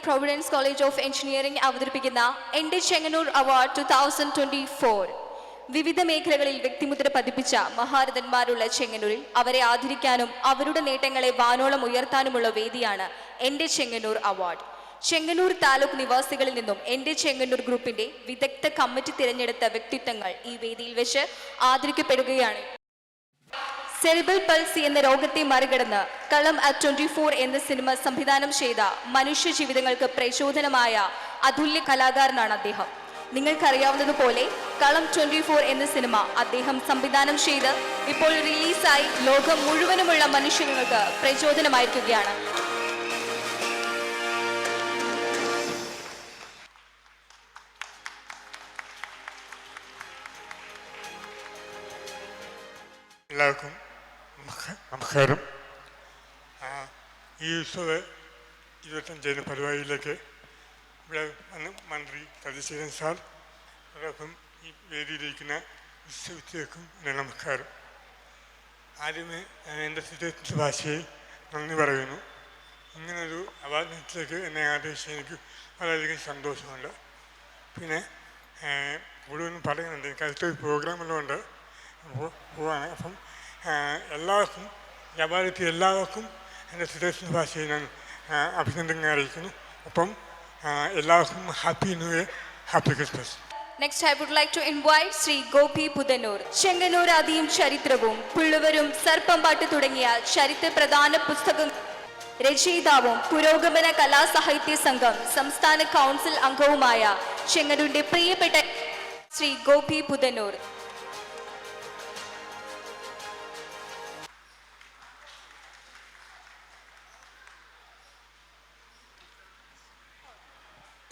Providence college of engineering അവതരിപ്പിക്കുന്ന എൻ്റെ Chengannur award 2024. വിവിധ മേഖലകളിൽ വ്യക്തിമുദ്ര പതിപ്പിച്ച മഹാരഥന്മാരുള്ള ചെങ്ങന്നൂരിൽ അവരെ ആദരിക്കാനും അവരുടെ നേട്ടങ്ങളെ വാനോളം ഉയർത്താനുമുള്ള വേദിയാണ് എൻ്റെ ചെങ്ങന്നൂർ അവാർഡ്. ചെങ്ങന്നൂർ താലൂക്ക് നിവാസികളിൽ നിന്നും എൻ്റെ ചെങ്ങന്നൂർ ഗ്രൂപ്പിന്റെ വിദഗ്ധ കമ്മിറ്റി തിരഞ്ഞെടുത്ത വ്യക്തിത്വങ്ങൾ ഈ വേദിയിൽ വെച്ച് ആദരിക്കപ്പെടുകയാണ്. സെറിബ്രൽ പൾസി എന്ന രോഗത്തെ മറികടന്ന് കളം അറ്റ് 24 എന്ന സിനിമ സംവിധാനം ചെയ്ത മനുഷ്യ ജീവിതങ്ങൾക്ക് പ്രചോദനമായ അതുല്യ കലാകാരനാണ് അദ്ദേഹം. നിങ്ങൾക്കറിയാവുന്നതുപോലെ കളം 24 എന്ന സിനിമ അദ്ദേഹം സംവിധാനം ചെയ്ത് ഇപ്പോൾ റിലീസായി ലോകം മുഴുവനുമുള്ള മനുഷ്യർക്ക് പ്രചോദനമായിരിക്കുകയാണ്. എല്ലാവർക്കും നമസ്കാരം. ഈ ഉത്സവ 25 പരിപാടിയിലേക്ക് ഇവിടെ വന്ന് മന്ത്രി സതീശൻ സാർ, അതോടൊപ്പം ഈ വേദിയിലിരിക്കുന്ന ഉത്സവത്തിലേക്കും എൻ്റെ നമസ്കാരം. ആദ്യമേ എൻ്റെ സിദ്ധേഷ് ഭാഷയെ നന്ദി പറയുന്നു. ഇങ്ങനൊരു അവാർഡിലേക്ക് എന്നെ ആദരിച്ച എനിക്ക് വളരെയധികം സന്തോഷമുണ്ട്. പിന്നെ കൂടുതലും പറയുന്നുണ്ട്, എനിക്ക് അടുത്തൊരു പ്രോഗ്രാമെല്ലാം ഉണ്ട് പോവാണ്. അപ്പം എല്ലാവർക്കും ഈ അവാർഡ് എല്ലാവർക്കും എൻ്റെ സിദ്ധേഷ് ഭാഷയെ ഞാൻ അഭിനന്ദനങ്ങൾ അറിയിക്കുന്നു. ഒപ്പം എല്ലാവർക്കും happy new year, happy Christmas. Next, I would like to invite Sri Gopi Pudanur. Chengannur ആദിയും ചരിത്രവും പുള്ളുവരും സർപ്പംപാട്ട് തുടങ്ങിയ ചരിത്ര പ്രധാന പുസ്തകം രചയിതാവും പുരോഗമന കലാസാഹിത്യ സംഘം സംസ്ഥാന കൗൺസിൽ അംഗവുമായ ചെങ്ങന്നൂരിന്റെ പ്രിയപ്പെട്ട ശ്രീ ഗോപി പുതന്നൂർ.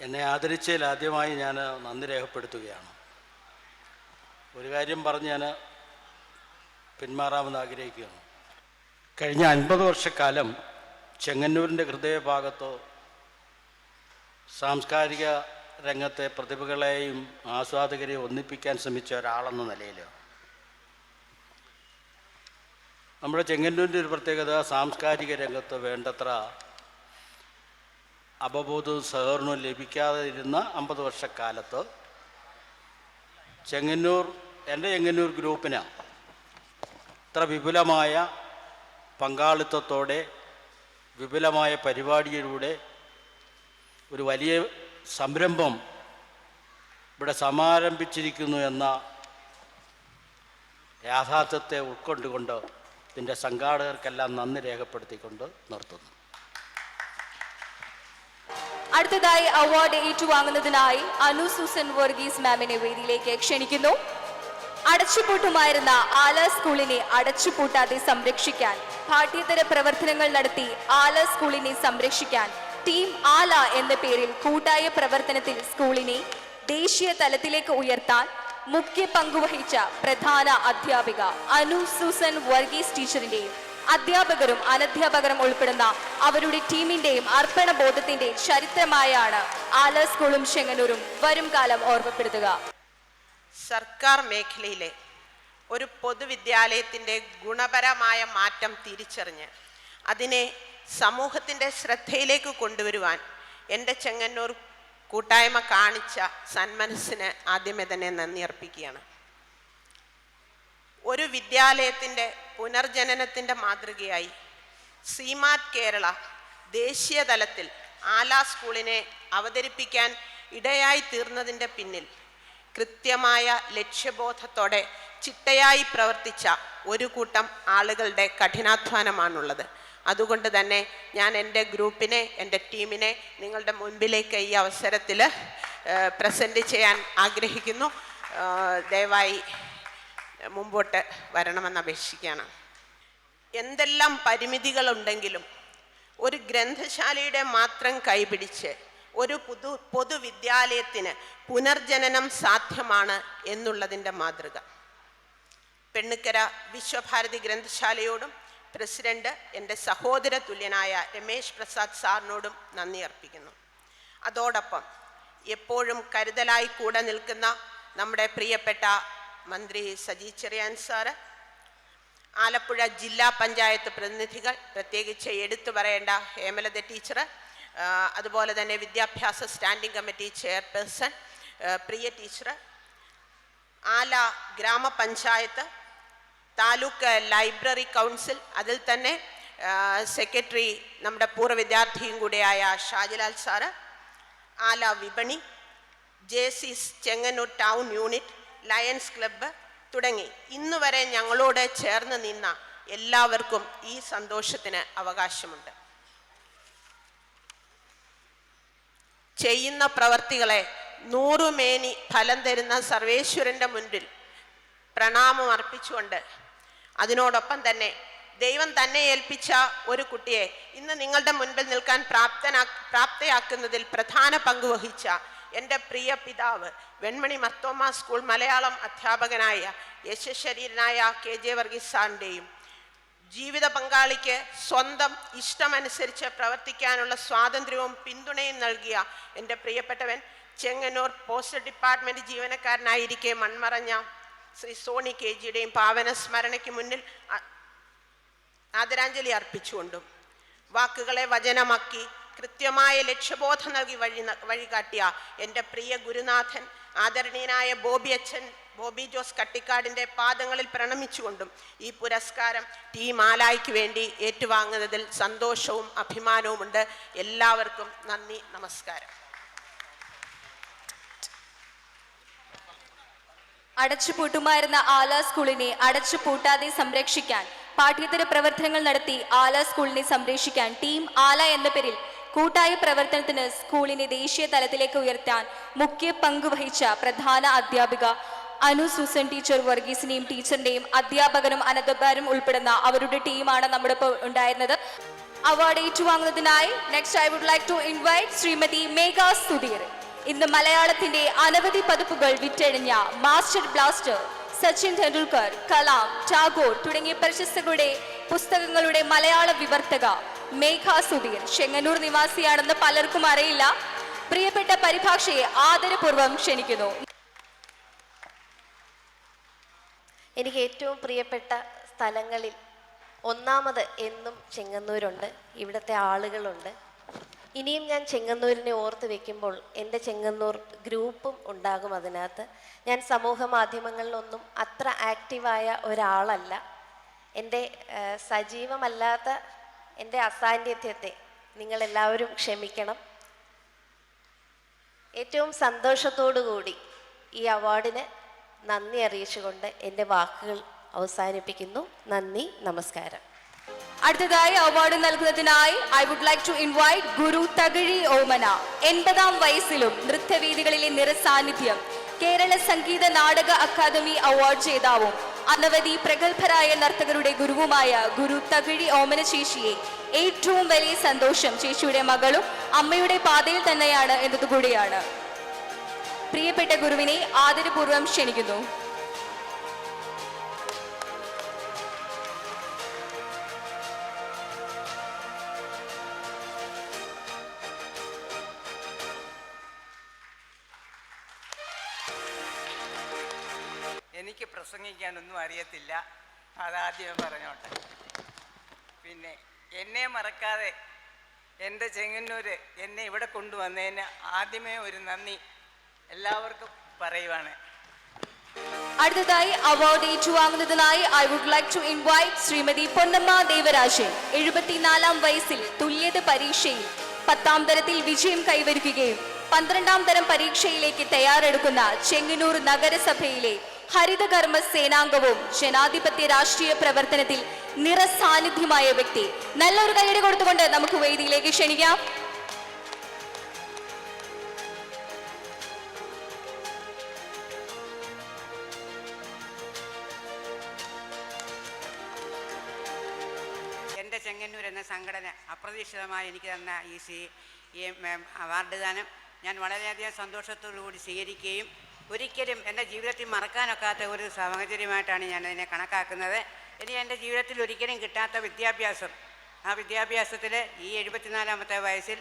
എന്നെ ആദരിച്ചതിൽ ആദ്യമായി ഞാൻ നന്ദി രേഖപ്പെടുത്തുകയാണ്. ഒരു കാര്യം പറഞ്ഞ് ഞാൻ പിന്മാറാമെന്ന് ആഗ്രഹിക്കുകയാണ്. കഴിഞ്ഞ 50 വർഷക്കാലം ചെങ്ങന്നൂരിൻ്റെ ഹൃദയഭാഗത്തോ സാംസ്കാരിക രംഗത്തെ പ്രതിഭകളെയും ആസ്വാദകരെയും ഒന്നിപ്പിക്കാൻ ശ്രമിച്ച ഒരാളെന്ന നിലയിൽ നമ്മുടെ ചെങ്ങന്നൂരിൻ്റെ ഒരു പ്രത്യേകത, സാംസ്കാരിക രംഗത്ത് വേണ്ടത്ര അവബോധവും സഹകരണവും ലഭിക്കാതെ ഇരുന്ന 50 വർഷക്കാലത്ത് എൻ്റെ ചെങ്ങന്നൂർ ഗ്രൂപ്പിന് ഇത്ര വിപുലമായ പങ്കാളിത്തത്തോടെ വിപുലമായ പരിപാടിയിലൂടെ ഒരു വലിയ സംരംഭം ഇവിടെ സമാരംഭിച്ചിരിക്കുന്നു എന്ന യാഥാർത്ഥ്യത്തെ ഉൾക്കൊണ്ടുകൊണ്ട് ഇതിൻ്റെ സംഘാടകർക്കെല്ലാം നന്ദി രേഖപ്പെടുത്തിക്കൊണ്ട് നിർത്തുന്നു. അടുത്തതായി അവാർഡ് ഏറ്റുവാങ്ങുന്നതിനായി അനു സൂസൻ വർഗീസ് മാമിനെ വേദിയിലേക്ക് ക്ഷണിക്കുന്നു. അടച്ചുപൂട്ടുമായിരുന്ന ആല സ്കൂളിനെ അടച്ചുപൂട്ടാതെ സംരക്ഷിക്കാൻ, പാഠ്യേതര പ്രവർത്തനങ്ങൾ നടത്തി ആല സ്കൂളിനെ സംരക്ഷിക്കാൻ ടീം ആല എന്ന പേരിൽ കൂട്ടായ പ്രവർത്തനത്തിൽ സ്കൂളിനെ ദേശീയ തലത്തിലേക്ക് ഉയർത്താൻ മുഖ്യ പങ്കുവഹിച്ച പ്രധാന അധ്യാപിക അനു സൂസൻ വർഗീസ് ടീച്ചറിന്റെയും അധ്യാപകരും അനധ്യാപകരും ഉൾപ്പെടുന്ന അവരുടെ ടീമിന്റെയും അർപ്പണബോധത്തിന്റെ ചരിത്രമായാണ് ആല സ്കൂളും ചെങ്ങന്നൂരും വരും കാലം ഓർമ്മപ്പെടുത്തുക. സർക്കാർ മേഖലയിലെ ഒരു പൊതുവിദ്യാലയത്തിൻ്റെ ഗുണപരമായ മാറ്റം തിരിച്ചറിഞ്ഞ് അതിനെ സമൂഹത്തിൻ്റെ ശ്രദ്ധയിലേക്ക് കൊണ്ടുവരുവാൻ എൻ്റെ ചെങ്ങന്നൂർ കൂട്ടായ്മ കാണിച്ച സന്മനസ്സിന് ആദ്യമേ തന്നെ നന്ദി അർപ്പിക്കുകയാണ്. ഒരു വിദ്യാലയത്തിൻ്റെ പുനർജനനത്തിൻ്റെ മാതൃകയായി സീമാറ്റ് കേരള ദേശീയ തലത്തിൽ ആല സ്കൂളിനെ അവതരിപ്പിക്കാൻ ഇടയായി തീർന്നതിൻ്റെ പിന്നിൽ കൃത്യമായ ലക്ഷ്യബോധത്തോടെ ചിട്ടയായി പ്രവർത്തിച്ച ഒരു കൂട്ടം ആളുകളുടെ കഠിനാധ്വാനമാണുള്ളത്. അതുകൊണ്ട് തന്നെ ഞാൻ എൻ്റെ ഗ്രൂപ്പിനെ, എൻ്റെ ടീമിനെ നിങ്ങളുടെ മുൻപിലേക്ക് ഈ അവസരത്തിൽ പ്രസൻറ്റ് ചെയ്യാൻ ആഗ്രഹിക്കുന്നു. ദയവായി മുമ്പോട്ട് വരണമെന്ന് അപേക്ഷിക്കുകയാണ്. എന്തെല്ലാം പരിമിതികളുണ്ടെങ്കിലും ഒരു ഗ്രന്ഥശാലയുടെ മാത്രം കൈപിടിച്ച് ഒരു പൊതുവിദ്യാലയത്തിന് പുനർജനനം സാധ്യമാണ് എന്നുള്ളതിൻ്റെ മാതൃക പെണ്ണുക്കര വിശ്വഭാരതി ഗ്രന്ഥശാലയോടും പ്രസിഡന്റ് എൻ്റെ സഹോദര തുല്യനായ രമേശ് പ്രസാദ് സാറിനോടും നന്ദി അർപ്പിക്കുന്നു. അതോടൊപ്പം എപ്പോഴും കരുതലായി കൂടെ നിൽക്കുന്ന നമ്മുടെ പ്രിയപ്പെട്ട മന്ത്രി സജി ചെറിയാൻ സാറ്, ആലപ്പുഴ ജില്ലാ പഞ്ചായത്ത് പ്രതിനിധികൾ, പ്രത്യേകിച്ച് എടുത്തു പറയേണ്ട ഹേമലത ടീച്ചർ, അതുപോലെ തന്നെ വിദ്യാഭ്യാസ സ്റ്റാൻഡിംഗ് കമ്മിറ്റി ചെയർപേഴ്സൺ പ്രിയ ടീച്ചർ, ആല ഗ്രാമപഞ്ചായത്ത്, താലൂക്ക് ലൈബ്രറി കൗൺസിൽ, അതിൽ തന്നെ സെക്രട്ടറി നമ്മുടെ പൂർവ്വ വിദ്യാർത്ഥിയും കൂടെയായ ഷാജിലാൽ സാറ്, ആല വിപണി, Jaycees Chengannur town unit, lions club തുടങ്ങി ഇന്ന് വരെ ഞങ്ങളോട് ചേർന്ന് നിന്ന എല്ലാവർക്കും ഈ സന്തോഷത്തിന് അവകാശമുണ്ട്. ചെയ്യുന്ന പ്രവർത്തികളെ നൂറുമേനി ഫലം തരുന്ന സർവേശ്വരൻ്റെ മുൻപിൽ പ്രണാമം അർപ്പിച്ചുകൊണ്ട്, അതിനോടൊപ്പം തന്നെ ദൈവം തന്നെ ഏൽപ്പിച്ച ഒരു കുട്ടിയെ ഇന്ന് നിങ്ങളുടെ മുൻപിൽ നിൽക്കാൻ പ്രാപ്തയാക്കുന്നതിൽ പ്രധാന പങ്ക് വഹിച്ച എൻ്റെ പ്രിയ പിതാവ് വെൺമണി മർത്തോമ സ്കൂൾ മലയാളം അധ്യാപകനായ യശശരീരനായ KJ വർഗീസ് സാറിൻ്റെയും ജീവിത പങ്കാളിക്ക് സ്വന്തം ഇഷ്ടമനുസരിച്ച് പ്രവർത്തിക്കാനുള്ള സ്വാതന്ത്ര്യവും പിന്തുണയും നൽകിയ എൻ്റെ പ്രിയപ്പെട്ടവൻ ചെങ്ങന്നൂർ പോസ്റ്റ് ഡിപ്പാർട്ട്മെൻറ്റ് ജീവനക്കാരനായിരിക്കെ മൺമറഞ്ഞ ശ്രീ സോണി KGയുടെയും പാവന സ്മരണയ്ക്ക് മുന്നിൽ ആദരാഞ്ജലി അർപ്പിച്ചുകൊണ്ടും, വാക്കുകളെ വചനമാക്കി കൃത്യമായ ലക്ഷ്യബോധം നൽകി വഴികാട്ടിയ എൻ്റെ പ്രിയ ഗുരുനാഥൻ ആദരണീയനായ ബോബി ജോസ് കട്ടിക്കാടിൻ്റെ പാദങ്ങളിൽ പ്രണമിച്ചുകൊണ്ടും ഈ പുരസ്കാരം ടീം ആലായ്ക്ക് വേണ്ടി ഏറ്റുവാങ്ങുന്നതിൽ സന്തോഷവും അഭിമാനവുമുണ്ട്. എല്ലാവർക്കും നന്ദി, നമസ്കാരം. അടച്ചുപൂട്ടുമായിരുന്ന ആല സ്കൂളിനെ അടച്ചുപൂട്ടാതെ സംരക്ഷിക്കാൻ പാഠ്യേതര പ്രവർത്തനങ്ങൾ നടത്തി ആല സ്കൂളിനെ സംരക്ഷിക്കാൻ ടീം ആല എന്ന പേരിൽ കൂട്ടായ പ്രവർത്തനത്തിന് സ്കൂളിനെ ദേശീയ തലത്തിലേക്ക് ഉയർത്താൻ മുഖ്യ പങ്ക് വഹിച്ച പ്രധാന അധ്യാപിക അനു സൂസൻ ടീച്ചർ വർഗീസിനെയും ടീച്ചറിന്റെയും അധ്യാപകനും അനധ്യാപകരും ഉൾപ്പെടുന്ന അവരുടെ ടീമാണ് നമ്മുടെ ഇപ്പോൾ ഉണ്ടായിരുന്നത്. അവാർഡ് ഏറ്റുവാങ്ങുന്നതിനായി next I would like to invite Shrimati Megha Sudheer. ഇന്ന് മലയാളത്തിന്റെ അനവധി പതിപ്പുകൾ വിറ്റഴിഞ്ഞ മാസ്റ്റർ ബ്ലാസ്റ്റർ സച്ചിൻ ടെണ്ടുൽക്കർ, കലാം, ടാഗോർ തുടങ്ങിയ പ്രശസ്തരുടെ പുസ്തകങ്ങളുടെ മലയാള വിവർത്തക മേഘ സുധീർ ചെങ്ങന്നൂർ നിവാസിയാണെന്ന് പലർക്കും അറിയില്ല. പ്രിയപ്പെട്ട പരിഭാഷയെ ആദരപൂർവ്വം ക്ഷണിക്കുന്നു. എനിക്ക് ഏറ്റവും പ്രിയപ്പെട്ട സ്ഥലങ്ങളിൽ ഒന്നാമത് എന്നും ചെങ്ങന്നൂരുണ്ട്, ഇവിടുത്തെ ആളുകളുണ്ട്. ഇനിയും ഞാൻ ചെങ്ങന്നൂരിനെ ഓർത്ത് വെക്കുമ്പോൾ എൻ്റെ ചെങ്ങന്നൂർ ഗ്രൂപ്പും ഉണ്ടാകും. അതിനകത്ത് ഞാൻ സമൂഹ മാധ്യമങ്ങളിലൊന്നും അത്ര ആക്റ്റീവായ ഒരാളല്ല. എൻ്റെ സജീവമല്ലാത്ത എൻ്റെ അസാന്നിധ്യത്തെ നിങ്ങളെല്ലാവരും ക്ഷമിക്കണം. ഏറ്റവും സന്തോഷത്തോടു കൂടി ഈ അവാർഡിന് നന്ദി അറിയിച്ചുകൊണ്ട് എൻ്റെ വാക്കുകൾ അവസാനിപ്പിക്കുന്നു. നന്ദി, നമസ്കാരം. അടുത്തതായി അവാർഡ് നൽകുന്നതിനായി I would like to invite Guru Thakazhi Omana. 80-ാം വയസ്സിലും നൃത്തവേദികളിലെ നിറസാന്നിധ്യം, കേരള സംഗീത നാടക അക്കാദമി അവാർഡ് ജേതാവും അനവധി പ്രഗത്ഭരായ നർത്തകരുടെ ഗുരുവുമായ ഗുരു തകഴി ഓമന ചേച്ചിയെ ഏറ്റവും വലിയ സന്തോഷം ചേച്ചിയുടെ മകളും അമ്മയുടെ പാതയിൽ തന്നെയാണ് എന്നതുകൂടിയാണ്. പ്രിയപ്പെട്ട ഗുരുവിനെ ആദരപൂർവ്വം ക്ഷണിക്കുന്നു. എനിക്ക് പ്രസംഗിക്കാനൊന്നും അറിയത്തില്ല, അതാദ്യമേ പറഞ്ഞോട്ടെ. പിന്നെ എന്നെ മറക്കാതെ എൻ്റെ ചെങ്ങന്നൂർ എന്നെ ഇവിടെ കൊണ്ടുവന്നതിന് ആദ്യമേ ഒരു നന്ദി എല്ലാവർക്കും പറയുവാണ്. അടുത്തതായി അവാർഡ് ഏറ്റുവാങ്ങുന്നതിനായി I would like to invite Shrimati Ponnamma Devarajan. 74-ാം വയസ്സിൽ തുല്യത പരീക്ഷയിൽ 10-ാം തരത്തിൽ വിജയം കൈവരിക്കുകയും 12-ാം തരം പരീക്ഷയിലേക്ക് തയ്യാറെടുക്കുന്ന ചെങ്ങന്നൂർ നഗരസഭയിലെ ഹരിതകർമ്മ സേനാംഗവും ജനാധിപത്യ രാഷ്ട്രീയ പ്രവർത്തനത്തിൽ നിറസാന്നിധ്യമായ വ്യക്തി. നല്ലൊരു കൈയടി കൊടുത്തുകൊണ്ട് നമുക്ക് വേദിയിലേക്ക് ക്ഷണിക്കാം. എൻ്റെ ചെങ്ങന്നൂർ എന്ന സംഘടന അപ്രതീക്ഷിതമായി എനിക്ക് തന്ന ഈ അവാർഡ് ദാനം ഞാൻ വളരെയധികം സന്തോഷത്തോടുകൂടി സ്വീകരിക്കുകയും ഒരിക്കലും എൻ്റെ ജീവിതത്തിൽ മറക്കാനൊക്കാത്ത ഒരു സാഹചര്യമായിട്ടാണ് ഞാനതിനെ കണക്കാക്കുന്നത്. ഇനി എൻ്റെ ജീവിതത്തിൽ ഒരിക്കലും കിട്ടാത്ത വിദ്യാഭ്യാസം, ആ വിദ്യാഭ്യാസത്തിൽ ഈ 74-ാമത്തെ വയസ്സിൽ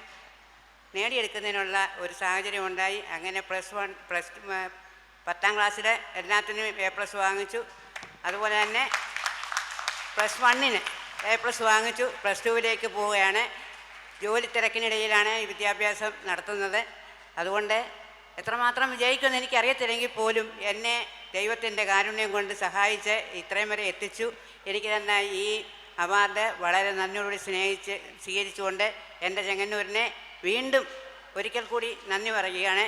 നേടിയെടുക്കുന്നതിനുള്ള ഒരു സാഹചര്യം ഉണ്ടായി. അങ്ങനെ +1 10-ാം ക്ലാസ്സിൽ എല്ലാത്തിനും A+ വാങ്ങിച്ചു. അതുപോലെ തന്നെ +1-ന് A+ വാങ്ങിച്ചു. +2-ലേക്ക് പോവുകയാണ്. ജോലി തിരക്കിനിടയിലാണ് ഈ വിദ്യാഭ്യാസം നടത്തുന്നത്. അതുകൊണ്ട് എത്രമാത്രം വിജയിക്കുമെന്ന് എനിക്കറിയത്തില്ലെങ്കിൽ പോലും എന്നെ ദൈവത്തിൻ്റെ കാരുണ്യം കൊണ്ട് സഹായിച്ച് ഇത്രയും വരെ എത്തിച്ചു. എനിക്ക് തന്ന ഈ അവാർഡ് വളരെ നന്ദിയോടുകൂടി സ്വീകരിച്ചുകൊണ്ട് എൻ്റെ ചെങ്ങന്നൂരിനെ വീണ്ടും ഒരിക്കൽ കൂടി നന്ദി പറയുകയാണ്.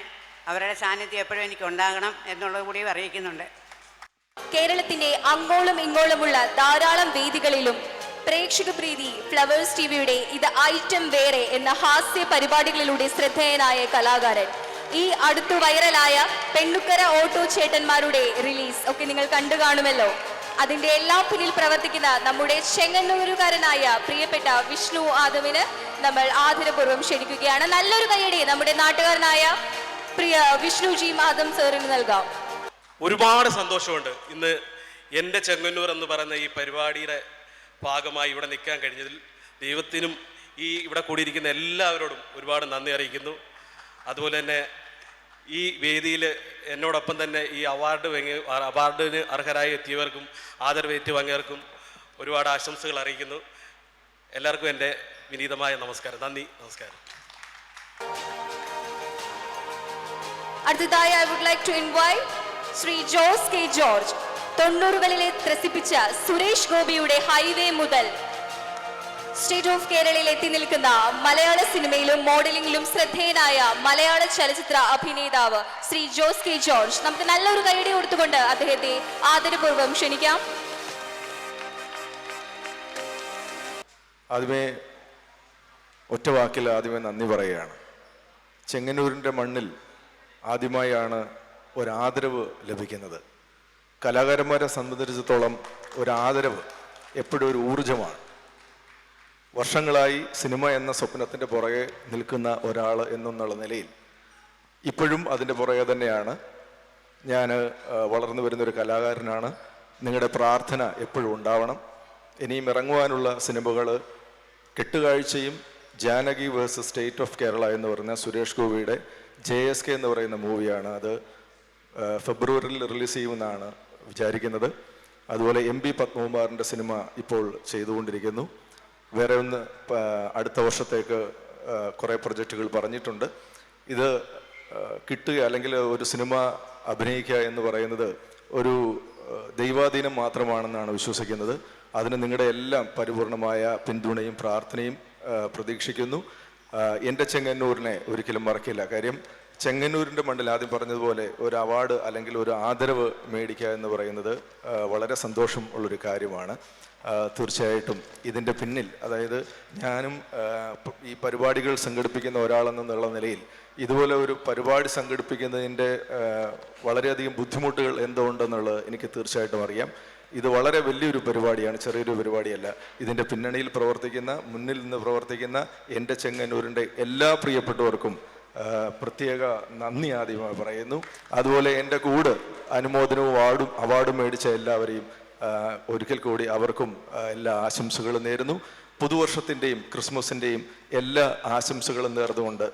അവരുടെ സാന്നിധ്യം എപ്പോഴും എനിക്ക് ഉണ്ടാകണം എന്നുള്ളത് കൂടി അറിയിക്കുന്നുണ്ട്. കേരളത്തിന്റെ അങ്ങോളം ഇങ്ങോളമുള്ള ധാരാളം വേദികളിലും പ്രേക്ഷക പ്രീതി ഫ്ലവേഴ്സ് ടിവിയുടെ ഇത് ഐറ്റം വേറെ എന്ന ഹാസ്യ പരിപാടികളിലൂടെ ശ്രദ്ധേയനായ കലാകാരൻ. ഈ അടുത്തു വൈറലായ പെണ്ണുക്കര ഓട്ടോ ചേട്ടന്മാരുടെ റിലീസ് ഒക്കെ നിങ്ങൾ കണ്ടു കാണുമല്ലോ. അതിന്റെ എല്ലാം പിന്നിൽ പ്രവർത്തിക്കുന്ന നമ്മുടെ ചെങ്ങന്നൂരുകാരനായ പ്രിയപ്പെട്ട വിഷ്ണു ആദമിന് നമ്മൾ ആദരപൂർവ്വം ക്ഷണിക്കുകയാണ്. നല്ലൊരു കൈയടി നമ്മുടെ നാട്ടുകാരനായ പ്രിയ വിഷ്ണു ജി ആദം സാറിന് നൽകാം. ഒരുപാട് സന്തോഷമുണ്ട് ഇന്ന് എൻ്റെ ചെങ്ങന്നൂർ എന്ന് പറയുന്ന ഈ പരിപാടിയുടെ ഭാഗമായി ഇവിടെ നിൽക്കാൻ കഴിഞ്ഞതിൽ ദൈവത്തിനും ഈ ഇവിടെ കൂടിയിരിക്കുന്ന എല്ലാവരോടും ഒരുപാട് നന്ദി അറിയിക്കുന്നു. അതുപോലെ തന്നെ ഈ വേദിയിൽ എന്നോടൊപ്പം തന്നെ ഈ അവാർഡിന് അർഹരായി എത്തിയവർക്കും ആദരവ് ഏറ്റുവാങ്ങിയവർക്കും ഒരുപാട് ആശംസകൾ അറിയിക്കുന്നു. എല്ലാവർക്കും എൻ്റെ വിനീതമായ നമസ്കാരം. നന്ദി, നമസ്കാരം. അടുത്തതായി I would like to invite Shri Jose K George. 90കളിലെ ത്രസിപ്പിച്ച സുരേഷ് ഗോപിയുടെ ഹൈവേ മുതൽ സ്റ്റേറ്റ് ഓഫ് കേരളയിൽ എത്തി നിൽക്കുന്ന മലയാള സിനിമയിലും മോഡലിംഗിലും ശ്രദ്ധേയനായ മലയാള ചലച്ചിത്ര അഭിനേതാവ് ശ്രീ ജോസ് കെ ജോർജ്. നമുക്ക് നല്ലൊരു കൈയടി കൊടുത്തുകൊണ്ട് അദ്ദേഹത്തെ ആദരപൂർവ്വം ക്ഷണിക്കാം. ആദ്യമേ ഒറ്റ വാക്കിൽ നന്ദി പറയുകയാണ്. ചെങ്ങന്നൂരിൻ്റെ മണ്ണിൽ ആദ്യമായാണ് ഒരാദരവ് ലഭിക്കുന്നത്. കലാകാരന്മാരെ സംബന്ധിച്ചിടത്തോളം ഒരാദരവ് എപ്പോഴും ഒരു ഊർജമാണ്. വർഷങ്ങളായി സിനിമ എന്ന സ്വപ്നത്തിൻ്റെ പുറകെ നിൽക്കുന്ന ഒരാൾ എന്നുള്ള നിലയിൽ ഇപ്പോഴും അതിൻ്റെ പുറകെ തന്നെയാണ്. ഞാൻ വളർന്നു വരുന്നൊരു കലാകാരനാണ്. നിങ്ങളുടെ പ്രാർത്ഥന എപ്പോഴും ഉണ്ടാവണം. ഇനിയും ഇറങ്ങുവാനുള്ള സിനിമകൾ കെട്ടുകാഴ്ചയും Janaki versus state of Kerala എന്ന് പറയുന്ന സുരേഷ് ഗോപിയുടെ JSK എന്ന് പറയുന്ന മൂവിയാണ്. അത് ഫെബ്രുവരിയിൽ റിലീസ് ചെയ്യുമെന്നാണ് വിചാരിക്കുന്നത്. അതുപോലെ MB പത്മകുമാറിൻ്റെ സിനിമ ഇപ്പോൾ ചെയ്തുകൊണ്ടിരിക്കുന്നു. വേറെ ഒന്ന് അടുത്ത വർഷത്തേക്ക് കുറേ പ്രൊജക്റ്റുകൾ പറഞ്ഞിട്ടുണ്ട്. ഇത് കിട്ടുക അല്ലെങ്കിൽ ഒരു സിനിമ അഭിനയിക്കുക എന്ന് പറയുന്നത് ഒരു ദൈവാധീനം മാത്രമാണെന്നാണ് വിശ്വസിക്കുന്നത്. അതിന് നിങ്ങളുടെ എല്ലാം പരിപൂർണമായ പിന്തുണയും പ്രാർത്ഥനയും പ്രതീക്ഷിക്കുന്നു. എൻ്റെ ചെങ്ങന്നൂരിനെ ഒരിക്കലും മറക്കില്ല. കാര്യം ചെങ്ങന്നൂരിൻ്റെ മണ്ണിൽ ആദ്യം പറഞ്ഞതുപോലെ ഒരു അവാർഡ് അല്ലെങ്കിൽ ഒരു ആദരവ് മേടിക്കുക എന്ന് പറയുന്നത് വളരെ സന്തോഷം ഉള്ളൊരു കാര്യമാണ്. തീർച്ചയായിട്ടും ഇതിൻ്റെ പിന്നിൽ, അതായത് ഞാനും ഈ പരിപാടികൾ സംഘടിപ്പിക്കുന്ന ഒരാളെന്നുള്ള നിലയിൽ ഇതുപോലെ ഒരു പരിപാടി സംഘടിപ്പിക്കുന്നതിൻ്റെ വളരെയധികം ബുദ്ധിമുട്ടുകൾ എന്തുകൊണ്ടെന്നുള്ളത് എനിക്ക് തീർച്ചയായിട്ടും അറിയാം. ഇത് വളരെ വലിയൊരു പരിപാടിയാണ്, ചെറിയൊരു പരിപാടിയല്ല. ഇതിൻ്റെ പിന്നണിയിൽ പ്രവർത്തിക്കുന്ന, മുന്നിൽ നിന്ന് പ്രവർത്തിക്കുന്ന എൻ്റെ ചെങ്ങന്നൂരിൻ്റെ എല്ലാ പ്രിയപ്പെട്ടവർക്കും പ്രത്യേക നന്ദി ആദ്യമായി പറയുന്നു. അതുപോലെ എൻ്റെ കൂടെ അനുമോദനവും അവാർഡും മേടിച്ച എല്ലാവരെയും ഒരിക്കൽ കൂടി അവർക്കും എല്ലാ ആശംസകളും നേരുന്നു. പുതുവർഷത്തിൻ്റെയും ക്രിസ്മസിൻ്റെയും എല്ലാ ആശംസകളും നേർന്നുകൊണ്ട്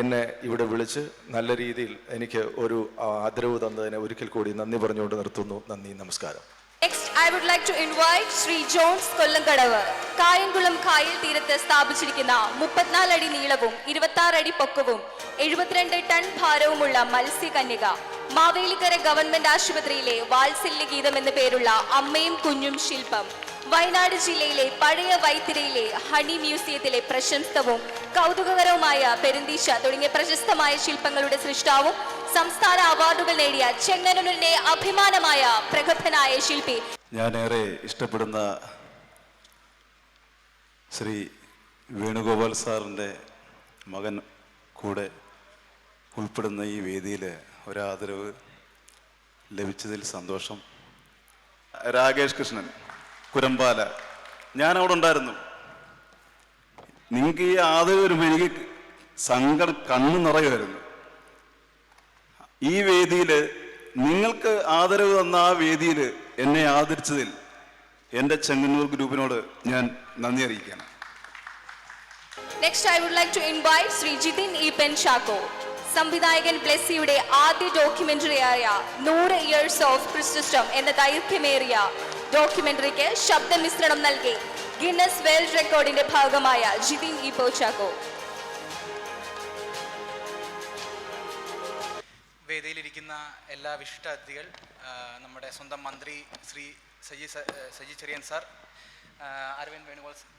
എന്നെ ഇവിടെ വിളിച്ച് നല്ല രീതിയിൽ എനിക്ക് ഒരു ആദരവ് തന്നതിന് ഒരിക്കൽ കൂടി നന്ദി പറഞ്ഞുകൊണ്ട് നിർത്തുന്നു. നന്ദി, നമസ്കാരം. Next, I would like to invite Shri Johns Kollankadavu. Kayamkulam കായൽ തീരത്ത് സ്ഥാപിച്ചിരിക്കുന്ന 34 അടി നീളവും 26 അടി പൊക്കവും 72 ടൺ ഭാരവുമുള്ള മത്സ്യകന്യക. മാവേലിക്കര ഗവൺമെന്റ് ആശുപത്രിയിലെ വാത്സല്യ ഗീതം എന്ന പേരുള്ള അമ്മയും കുഞ്ഞും ശില്പം. വയനാട് ജില്ലയിലെ പഴയ വൈത്തിരയിലെ ഹണി മ്യൂസിയത്തിലെ പ്രശസ്തവും കൗതുകകരവുമായ പെരുന്തീശ തുടങ്ങിയ പ്രശസ്തമായ ശില്പങ്ങളുടെ സൃഷ്ടാവും സംസ്ഥാന അവാർഡുകൾ നേടിയ ചെങ്ങന്നൂരിന്റെ അഭിമാനമായ പ്രഗത്ഭനായ ശില്പി. ഞാനേറെ ഇഷ്ടപ്പെടുന്ന ശ്രീ വേണുഗോപാൽ സാറിൻ്റെ മകൻ കൂടെ ഉൾപ്പെടുന്ന ഈ വേദിയിൽ ഒരാദരവ് ലഭിച്ചതിൽ സന്തോഷം. രാകേഷ് കൃഷ്ണൻ കുരമ്പാല, ഞാനവിടെ ഉണ്ടായിരുന്നു. നിങ്ങൾക്ക് ഈ ആദരവ് വരുമ്പോൾ എനിക്ക് സങ്കടം കണ്ണു നിറയുമായിരുന്നു. ഈ വേദിയിൽ നിങ്ങൾക്ക് ആദരവ് തന്ന ആ വേദിയിൽ എന്നെ ആദരിച്ചതിൽ എൻ്റെ ചെങ്ങന്നൂർ ഗ്രൂപ്പിനോട് ഞാൻ നന്ദി അറിയിക്കുകയാണ്. Next, I would like to invite Shri Jithin E Penchacko. സംവിധായകൻ ബ്ലെസ്സിയുടെ ആദ്യ ഡോക്യുമെന്ററിയായ 100 Years of Christendom എന്ന ദൈർഘ്യമേറിയ ഡോക്യുമെന്ററിക്ക് ശബ്ദമിശ്രണം നൽകി ഗിന്നസ് വേൾഡ് റെക്കോർഡിന്റെ ഭാഗമായ ജിതിൻ ഇ പോച്ചാക്കോ. വേദിയിലിരിക്കുന്ന എല്ലാ വിശിഷ്ട അതിഥികൾ, നമ്മുടെ സ്വന്തം മന്ത്രി ശ്രീ സജി ചെറിയൻ സാർ, അരവിന്ദ്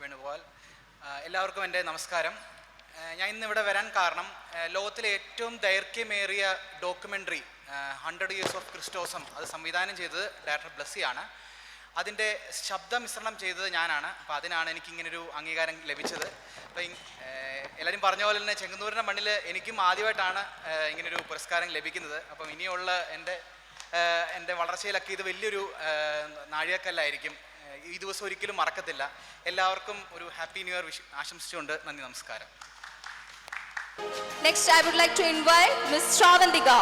വേണുഗോപാൽ, എല്ലാവർക്കും എൻ്റെ നമസ്കാരം. ഞാൻ ഇന്നിവിടെ വരാൻ കാരണം ലോകത്തിലെ ഏറ്റവും ദൈർഘ്യമേറിയ ഡോക്യുമെൻ്ററി 100 Years of Christosum അത് സംവിധാനം ചെയ്തത് ഡയറക്ടർ ബ്ലസ്സിയാണ്. അതിൻ്റെ ശബ്ദമിശ്രണം ചെയ്തത് ഞാനാണ്. അപ്പോൾ അതിനാണ് എനിക്കിങ്ങനൊരു അംഗീകാരം ലഭിച്ചത്. അപ്പോൾ എല്ലാവരും പറഞ്ഞ പോലെ തന്നെ ചെങ്ങന്നൂരിൻ്റെ മണ്ണിൽ എനിക്കും ആദ്യമായിട്ടാണ് ഇങ്ങനൊരു പുരസ്കാരം ലഭിക്കുന്നത്. അപ്പം ഇനിയുള്ള എൻ്റെ വളർച്ചയിലൊക്കെ ഇത് വലിയൊരു നാഴികക്കല്ലായിരിക്കും. ഈ ദിവസം ഒരിക്കലും മറക്കത്തില്ല. എല്ലാവർക്കും ഒരു ഹാപ്പി ന്യൂ ഇയർ ആശംസിച്ചുകൊണ്ട് നന്ദി, നമസ്കാരം. Next, I would like to invite Ms. Shravantika.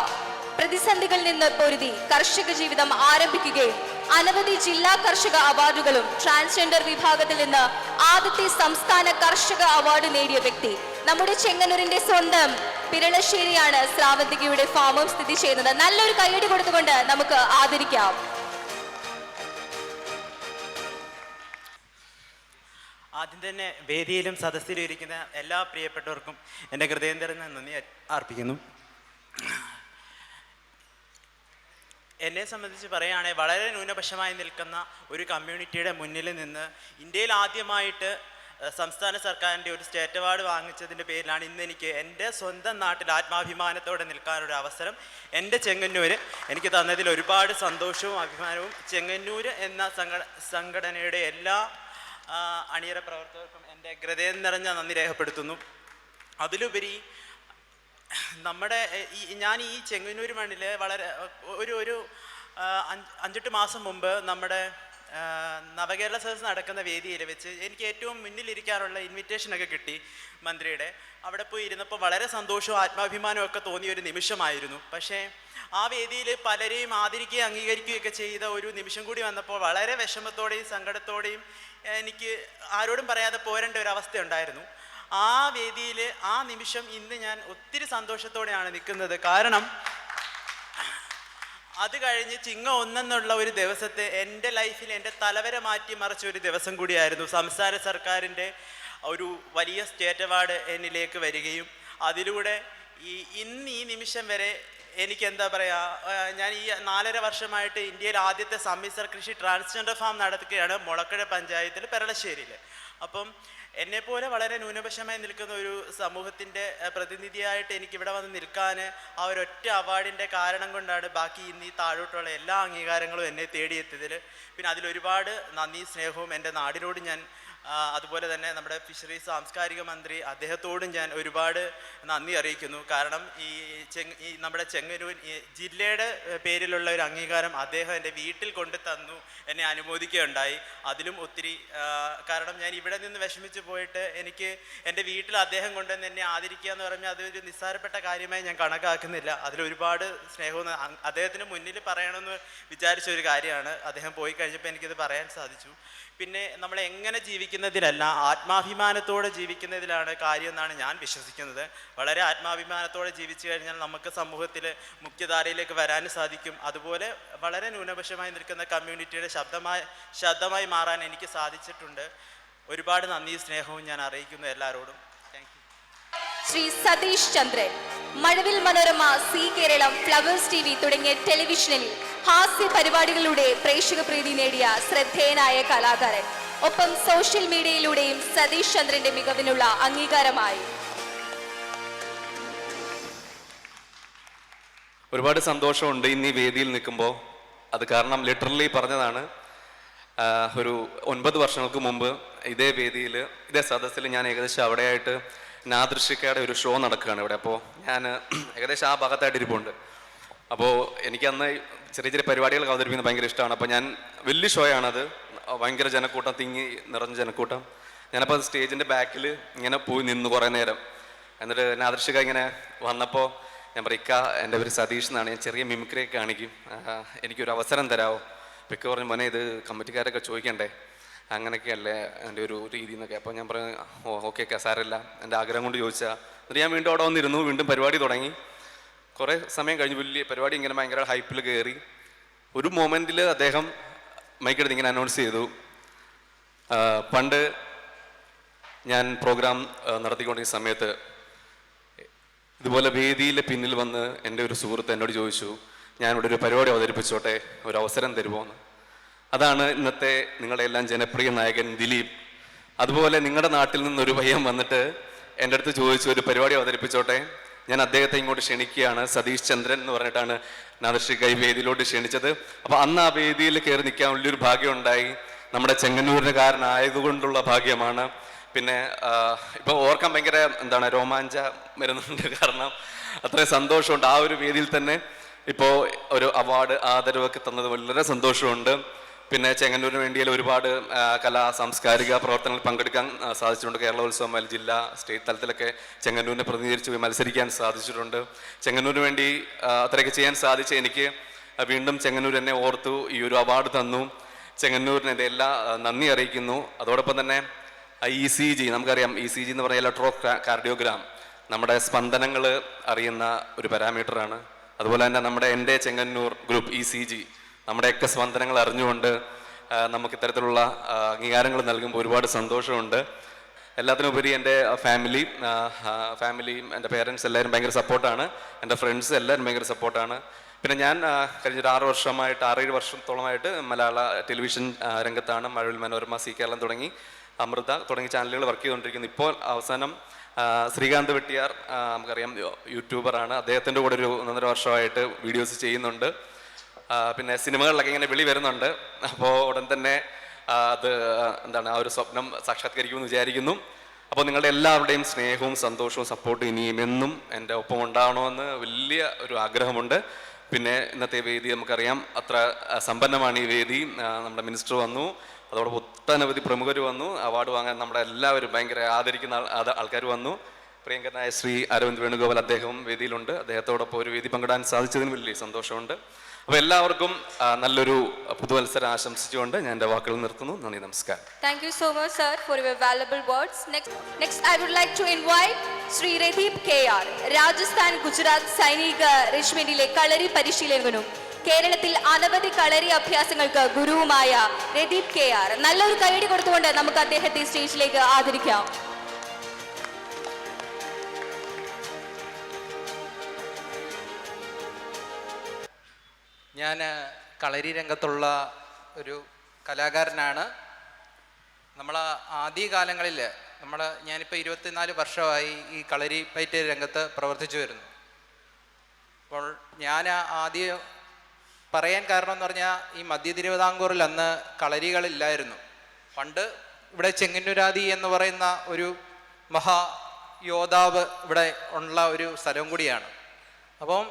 പ്രതിസന്ധികളിൽ നിന്ന് പൊരുതി കർഷക ജീവിതം ആരംഭിക്കുകയും അനവധി ജില്ലാ കർഷക അവാർഡുകളും ട്രാൻസ്ജെൻഡർ വിഭാഗത്തിൽ നിന്ന് ആദ്യത്തെ സംസ്ഥാന കർഷക അവാർഡ് നേടിയ വ്യക്തി, നമ്മുടെ ചെങ്ങന്നൂരിന്റെ സ്വന്തം പിരളശ്ശേരിയാണ് ശ്രാവന്തികയുടെ ഫാമും സ്ഥിതി ചെയ്യുന്നത്. നല്ലൊരു കൈയടി കൊടുത്തുകൊണ്ട് നമുക്ക് ആദരിക്കാം. ആദ്യം തന്നെ വേദിയിലും സദസ്സിലും ഇരിക്കുന്ന എല്ലാ പ്രിയപ്പെട്ടവർക്കും എൻ്റെ ഹൃദയം നിറഞ്ഞ നന്ദി അർപ്പിക്കുന്നു. എന്നെ സംബന്ധിച്ച് പറയുകയാണെങ്കിൽ വളരെ ന്യൂനപക്ഷമായി നിൽക്കുന്ന ഒരു കമ്മ്യൂണിറ്റിയുടെ മുന്നിൽ നിന്ന് ഇന്ത്യയിൽ ആദ്യമായിട്ട് സംസ്ഥാന സർക്കാരിൻ്റെ ഒരു സ്റ്റേറ്റ് അവാർഡ് വാങ്ങിച്ചതിൻ്റെ പേരിലാണ് ഇന്ന് എനിക്ക് എൻ്റെ സ്വന്തം നാട്ടിൽ ആത്മാഭിമാനത്തോടെ നിൽക്കാനൊരു അവസരം എൻ്റെ ചെങ്ങന്നൂർ എനിക്ക് തന്നതിൽ ഒരുപാട് സന്തോഷവും അഭിമാനവും ചെങ്ങന്നൂർ എന്ന സംഘടനയുടെ എല്ലാ അണിയറ പ്രവർത്തകർക്കും എൻ്റെ ഹൃദയം നിറഞ്ഞ നന്ദി രേഖപ്പെടുത്തുന്നു. അതിലുപരി നമ്മുടെ ഞാൻ ഈ ചെങ്ങന്നൂർ മണ്ണിൽ വളരെ ഒരു 5-8 മാസം മുമ്പ് നമ്മുടെ നവകേരള സദസ്സ് നടക്കുന്ന വേദിയിൽ വെച്ച് എനിക്ക് ഏറ്റവും മുന്നിലിരിക്കാനുള്ള ഇൻവിറ്റേഷനൊക്കെ കിട്ടി മന്ത്രിയുടെ. അവിടെ പോയി ഇരുന്നപ്പോൾ വളരെ സന്തോഷവും ആത്മാഭിമാനവും ഒക്കെ തോന്നിയ ഒരു നിമിഷമായിരുന്നു. പക്ഷേ ആ വേദിയിൽ പലരെയും ആദരിക്കുകയും അംഗീകരിക്കുകയൊക്കെ ചെയ്ത ഒരു നിമിഷം കൂടി വന്നപ്പോൾ വളരെ വിഷമത്തോടെയും സങ്കടത്തോടെയും എനിക്ക് ആരോടും പറയാതെ പോരേണ്ട ഒരു അവസ്ഥയുണ്ടായിരുന്നു. ആ വേദിയിൽ ആ നിമിഷം ഇന്ന് ഞാൻ ഒത്തിരി സന്തോഷത്തോടെയാണ് നിൽക്കുന്നത്. കാരണം അത് കഴിഞ്ഞ് ചിങ്ങ 1 എന്നുള്ള ഒരു ദിവസത്തെ എൻ്റെ ലൈഫിൽ എൻ്റെ തലവര മാറ്റി മറിച്ച ഒരു ദിവസം കൂടിയായിരുന്നു. സംസ്ഥാന സർക്കാരിൻ്റെ ഒരു വലിയ സ്റ്റേറ്റ് അവാർഡ് എന്നിലേക്ക് വരികയും അതിലൂടെ ഇന്ന് ഈ നിമിഷം വരെ എനിക്ക് എന്താ പറയുക, ഞാൻ ഈ 4.5 വർഷമായിട്ട് ഇന്ത്യയിൽ ആദ്യത്തെ സമ്മിശ്ര കൃഷി ട്രാൻസ്ജെൻഡർ ഫാം നടത്തുകയാണ് മുളക്കഴ പഞ്ചായത്തിൽ പെരളശ്ശേരിയിൽ. അപ്പം എന്നെപ്പോലെ വളരെ ന്യൂനപക്ഷമായി നിൽക്കുന്ന ഒരു സമൂഹത്തിൻ്റെ പ്രതിനിധിയായിട്ട് എനിക്കിവിടെ വന്ന് നിൽക്കാൻ ആ ഒരൊറ്റ അവാർഡിൻ്റെ കാരണം കൊണ്ടാണ് ബാക്കി ഇന്ന് ഈ താഴോട്ടുള്ള എല്ലാ അംഗീകാരങ്ങളും എന്നെ തേടിയെത്തിയതിൽ പിന്നെ അതിലൊരുപാട് നന്ദി സ്നേഹവും എൻ്റെ നാടിനോട് ഞാൻ അതുപോലെ തന്നെ നമ്മുടെ ഫിഷറീസ് സാംസ്കാരിക മന്ത്രി അദ്ദേഹത്തോടും ഞാൻ ഒരുപാട് നന്ദി അറിയിക്കുന്നു. കാരണം ഈ നമ്മുടെ ചെങ്ങന്നൂർ ജില്ലയുടെ പേരിലുള്ള ഒരു അംഗീകാരം അദ്ദേഹം എൻ്റെ വീട്ടിൽ കൊണ്ട് തന്നു, എന്നെ അനുമോദിക്കുകയുണ്ടായി. അതിലും ഒത്തിരി കാരണം ഞാൻ ഇവിടെ നിന്ന് വിഷമിച്ച് പോയിട്ട് എനിക്ക് എൻ്റെ വീട്ടിൽ അദ്ദേഹം കൊണ്ടുവന്ന് എന്നെ ആദരിക്കുക എന്ന് പറഞ്ഞാൽ അതൊരു നിസ്സാരപ്പെട്ട കാര്യമായി ഞാൻ കണക്കാക്കുന്നില്ല. അതിലൊരുപാട് സ്നേഹവും അദ്ദേഹത്തിന് മുന്നിൽ പറയണമെന്ന് വിചാരിച്ച ഒരു കാര്യമാണ്. അദ്ദേഹം പോയി കഴിഞ്ഞപ്പോൾ എനിക്കിത് പറയാൻ സാധിച്ചു. പിന്നെ നമ്മൾ എങ്ങനെ ജീവിക്കുന്നതിലല്ല ആത്മാഭിമാനത്തോടെ ജീവിക്കുന്നതിലാണ് കാര്യം എന്നാണ് ഞാൻ വിശ്വസിക്കുന്നത്. വളരെ ആത്മാഭിമാനത്തോടെ ജീവിച്ചു കഴിഞ്ഞാൽ നമുക്ക് സമൂഹത്തിൽ മുഖ്യധാരയിലേക്ക് വരാനും സാധിക്കും. അതുപോലെ വളരെ ന്യൂനപക്ഷമായി നിൽക്കുന്ന കമ്മ്യൂണിറ്റിയുടെ ശബ്ദമായി മാറാൻ എനിക്ക് സാധിച്ചിട്ടുണ്ട്. ഒരുപാട് നന്ദി സ്നേഹവും ഞാൻ അറിയിക്കുന്നു എല്ലാവരോടും. Thank you. Shri Satheesh Chandran, Mazhavil Manorama, Zee Keralam, Flowers TV തുടങ്ങിയ ടെലിവിഷനിൽ ഹാസ്യ പരിപാടികളിലൂടെ പ്രേക്ഷക പ്രീതി നേടിയ ശ്രദ്ധേയനായ കലാകാരൻ. ഒപ്പം സോഷ്യൽ മീഡിയയിലൂടെയും സതീഷ് ചന്ദ്രന്റെ മികവിനുള്ള അംഗീകാരമായി. ഒരുപാട് സന്തോഷമുണ്ട് ഇന്ന് ഈ വേദിയിൽ നിൽക്കുമ്പോൾ. അത് കാരണം ലിറ്ററലി പറഞ്ഞതാണ്. ഒരു 9 വർഷങ്ങൾക്ക് മുമ്പ് ഇതേ വേദിയിൽ ഇതേ സദസ്സിൽ ഞാൻ ഏകദേശം അവിടെയായിട്ട് നാദൃശ്യക്കയുടെ ഒരു ഷോ നടക്കുകയാണ് ഇവിടെ. അപ്പോൾ ഞാൻ ഏകദേശം ആ ഭാഗത്തായിട്ട് ഇരിപ്പുണ്ട്. അപ്പോൾ എനിക്കന്ന് ചെറിയ ചെറിയ പരിപാടികൾ അവതരിപ്പിക്കുന്നത് ഭയങ്കര ഇഷ്ടമാണ്. അപ്പോൾ ഞാൻ വലിയ ഷോ ആണത്, ഭയങ്കര ജനക്കൂട്ടം, തിങ്ങി നിറഞ്ഞ ജനക്കൂട്ടം. ഞാനപ്പോൾ അത് സ്റ്റേജിൻ്റെ ബാക്കിൽ ഇങ്ങനെ പോയി നിന്നു കുറേ നേരം. എന്നിട്ട് നാദൃശ്യക ഇങ്ങനെ വന്നപ്പോൾ ഞാൻ പറയും, എൻ്റെ പേര് സതീഷ് എന്നാണ്, ഞാൻ ചെറിയ മിമിക്രിയൊക്കെ കാണിക്കും, എനിക്കൊരു അവസരം തരാമോ? അപ്പോൾ ഇക്ക പറഞ്ഞു, മോനെ ഇത് കമ്മിറ്റിക്കാരൊക്കെ ചോദിക്കണ്ടേ, അങ്ങനെയൊക്കെയല്ലേ എൻ്റെ ഒരു രീതി എന്നൊക്കെ. അപ്പോൾ ഞാൻ പറഞ്ഞു, ഓക്കെ സാരമില്ല, എൻ്റെ ആഗ്രഹം കൊണ്ട് ചോദിച്ചാൽ. എന്നിട്ട് ഞാൻ വീണ്ടും അവിടെ വന്നിരുന്നു, വീണ്ടും പരിപാടി തുടങ്ങി. കുറേ സമയം കഴിഞ്ഞ് വലിയ പരിപാടി ഇങ്ങനെ ഭയങ്കര ഹൈപ്പിൽ കയറി. ഒരു മൊമെൻറ്റിൽ അദ്ദേഹം മൈക്കെടുത്ത് ഇങ്ങനെ അനൗൺസ് ചെയ്തു, പണ്ട് ഞാൻ പ്രോഗ്രാം നടത്തിക്കൊണ്ടിരിക്കുന്ന സമയത്ത് ഇതുപോലെ വേദിയിലെ പിന്നിൽ വന്ന് എൻ്റെ ഒരു സുഹൃത്ത് എന്നോട് ചോദിച്ചു, ഞാനിവിടെ ഒരു പരിപാടി അവതരിപ്പിച്ചോട്ടെ, ഒരു അവസരം തരുമോ എന്ന്. അതാണ് ഇന്നത്തെ നിങ്ങളുടെ എല്ലാം ജനപ്രിയ നായകൻ ദിലീപ്. അതുപോലെ നിങ്ങളുടെ നാട്ടിൽ നിന്നൊരു പയ്യൻ വന്നിട്ട് എൻ്റെ അടുത്ത് ചോദിച്ചു, ഒരു പരിപാടി അവതരിപ്പിച്ചോട്ടെ. ഞാൻ അദ്ദേഹത്തെ ഇങ്ങോട്ട് ക്ഷണിക്കുകയാണ്. സതീഷ് ചന്ദ്രൻ എന്ന് പറഞ്ഞിട്ടാണ് നാദർശ്രീ കൈ വേദിയിലോട്ട് ക്ഷണിച്ചത്. അപ്പോൾ അന്ന് ആ വേദിയിൽ കയറി നിൽക്കാൻ വലിയൊരു ഭാഗ്യം ഉണ്ടായി. നമ്മുടെ ചെങ്ങന്നൂരിനുകാരനായതുകൊണ്ടുള്ള ഭാഗ്യമാണ്. പിന്നെ ഇപ്പോൾ ഓർക്കാൻ ഭയങ്കര രോമാഞ്ച വരുന്നുണ്ട്. കാരണം അത്രയും സന്തോഷമുണ്ട്. ആ ഒരു വേദിയിൽ തന്നെ ഇപ്പോൾ ഒരു അവാർഡ് ആദരവൊക്കെ തന്നത് വളരെ സന്തോഷമുണ്ട്. പിന്നെ ചെങ്ങന്നൂരിന് വേണ്ടിയിൽ ഒരുപാട് കലാ സാംസ്കാരിക പ്രവർത്തനങ്ങളിൽ പങ്കെടുക്കാൻ സാധിച്ചിട്ടുണ്ട്. കേരളോത്സവം ജില്ലാ സ്റ്റേറ്റ് തലത്തിലൊക്കെ ചെങ്ങന്നൂരിനെ പ്രതിനിധീകരിച്ച് മത്സരിക്കാൻ സാധിച്ചിട്ടുണ്ട്. ചെങ്ങന്നൂരിന് വേണ്ടി അത്രയൊക്കെ ചെയ്യാൻ സാധിച്ച എനിക്ക് വീണ്ടും ചെങ്ങന്നൂർ എന്നെ ഓർത്തു ഈ ഒരു അവാർഡ് തന്നു. ചെങ്ങന്നൂരിന് എൻ്റെ എല്ലാ നന്ദി അറിയിക്കുന്നു. അതോടൊപ്പം തന്നെ ECG, നമുക്കറിയാം ECG എന്ന് പറഞ്ഞാൽ ഇലക്ട്രോ കാർഡിയോഗ്രാം, നമ്മുടെ സ്പന്ദനങ്ങൾ അറിയുന്ന ഒരു പാരാമീറ്ററാണ്. അതുപോലെ തന്നെ നമ്മുടെ എൻ്റെ ചെങ്ങന്നൂർ ഗ്രൂപ്പ് ECG നമ്മുടെയൊക്കെ സ്പന്ദനങ്ങൾ അറിഞ്ഞുകൊണ്ട് നമുക്ക് ഇത്തരത്തിലുള്ള അംഗീകാരങ്ങൾ നൽകുമ്പോൾ ഒരുപാട് സന്തോഷമുണ്ട്. എല്ലാത്തിനുപരി എൻ്റെ ഫാമിലിയും എൻ്റെ പേരൻസ് എല്ലാവരും ഭയങ്കര സപ്പോർട്ടാണ്. എൻ്റെ ഫ്രണ്ട്സ് എല്ലാവരും ഭയങ്കര സപ്പോർട്ടാണ്. പിന്നെ ഞാൻ കഴിഞ്ഞൊരു 6-7 വർഷത്തോളമായിട്ട് മലയാള ടെലിവിഷൻ രംഗത്താണ്. മഴവിൽ മനോരമ, സി കേരളം തുടങ്ങി അമൃത തുടങ്ങിയ ചാനലുകൾ വർക്ക് ചെയ്തുകൊണ്ടിരിക്കുന്നു. ഇപ്പോൾ അവസാനം ശ്രീകാന്ത് വെട്ടിയാർ, നമുക്കറിയാം യൂട്യൂബറാണ്, അദ്ദേഹത്തിൻ്റെ കൂടെ ഒരു 1.5 വർഷമായിട്ട് വീഡിയോസ് ചെയ്യുന്നുണ്ട്. പിന്നെ സിനിമകളിലൊക്കെ ഇങ്ങനെ വിളി വരുന്നുണ്ട്. അപ്പോൾ ഉടൻ തന്നെ അത് ആ ഒരു സ്വപ്നം സാക്ഷാത്കരിക്കുമെന്ന് വിചാരിക്കുന്നു. അപ്പോൾ നിങ്ങളുടെ എല്ലാവരുടെയും സ്നേഹവും സന്തോഷവും സപ്പോർട്ടും ഇനിയും എന്നും എൻ്റെ ഒപ്പം ഉണ്ടാവണമെന്ന് വലിയ ഒരു ആഗ്രഹമുണ്ട്. പിന്നെ ഇന്നത്തെ വേദി നമുക്കറിയാം അത്ര സമ്പന്നമാണ് ഈ വേദി. നമ്മുടെ മിനിസ്റ്റർ വന്നു, അതോടൊപ്പം ഒട്ടനവധി പ്രമുഖർ വന്നു, അവാർഡ് വാങ്ങാൻ നമ്മുടെ എല്ലാവരും ഭയങ്കര ആദരിക്കുന്ന ആൾക്കാർ വന്നു. പ്രിയങ്കരനായ ശ്രീ അരവിന്ദ് വേണുഗോപാൽ അദ്ദേഹം വേദിയിലുണ്ട്. അദ്ദേഹത്തോടൊപ്പം ഒരു വേദി പങ്കിടാൻ സാധിച്ചതിന് വലിയ സന്തോഷമുണ്ട്. അപ്പോൾ എല്ലാവർക്കും നല്ലൊരു പുതുവത്സരം ആശംസിച്ചുകൊണ്ട് ഞാൻ എൻ്റെ വാക്കുകൾ നിർത്തുന്നു. നന്ദി, നമസ്കാരം. Thank you so much, sir, for your valuable words. Next, I would like to invite Sri Redip KR, Rajasthan Gujarat സൈനിക റെജിമെന്റിലെ കളരി പരിശീലകനും കേരളത്തിൽ അനവധി കളരി അഭ്യാസങ്ങൾക്ക് ഗുരുവുമായ രദീപ് KR. നല്ലൊരു കൈയടി കൊടുത്തുകൊണ്ട് നമുക്ക് അദ്ദേഹത്തെ സ്റ്റേജിലേക്ക് ആദരിക്കാം. ഞാൻ കളരി രംഗത്തുള്ള ഒരു കലാകാരനാണ്. നമ്മൾ ആദ്യകാലങ്ങളിൽ ഞാനിപ്പോൾ 24 വർഷമായി ഈ കളരി പയറ്റ് രംഗത്ത് പ്രവർത്തിച്ചു വരുന്നു. അപ്പോൾ ഞാൻ ആദ്യം പറയാൻ കാരണം എന്ന് പറഞ്ഞാൽ ഈ മധ്യ തിരുവിതാംകൂറിൽ അന്ന് കളരികളില്ലായിരുന്നു. പണ്ട് ഇവിടെ ചെങ്ങന്നൂരാദി എന്ന് പറയുന്ന ഒരു മഹായോദ്ധാവ് ഇവിടെ ഉള്ള ഒരു സ്ഥലം കൂടിയാണ്. അപ്പം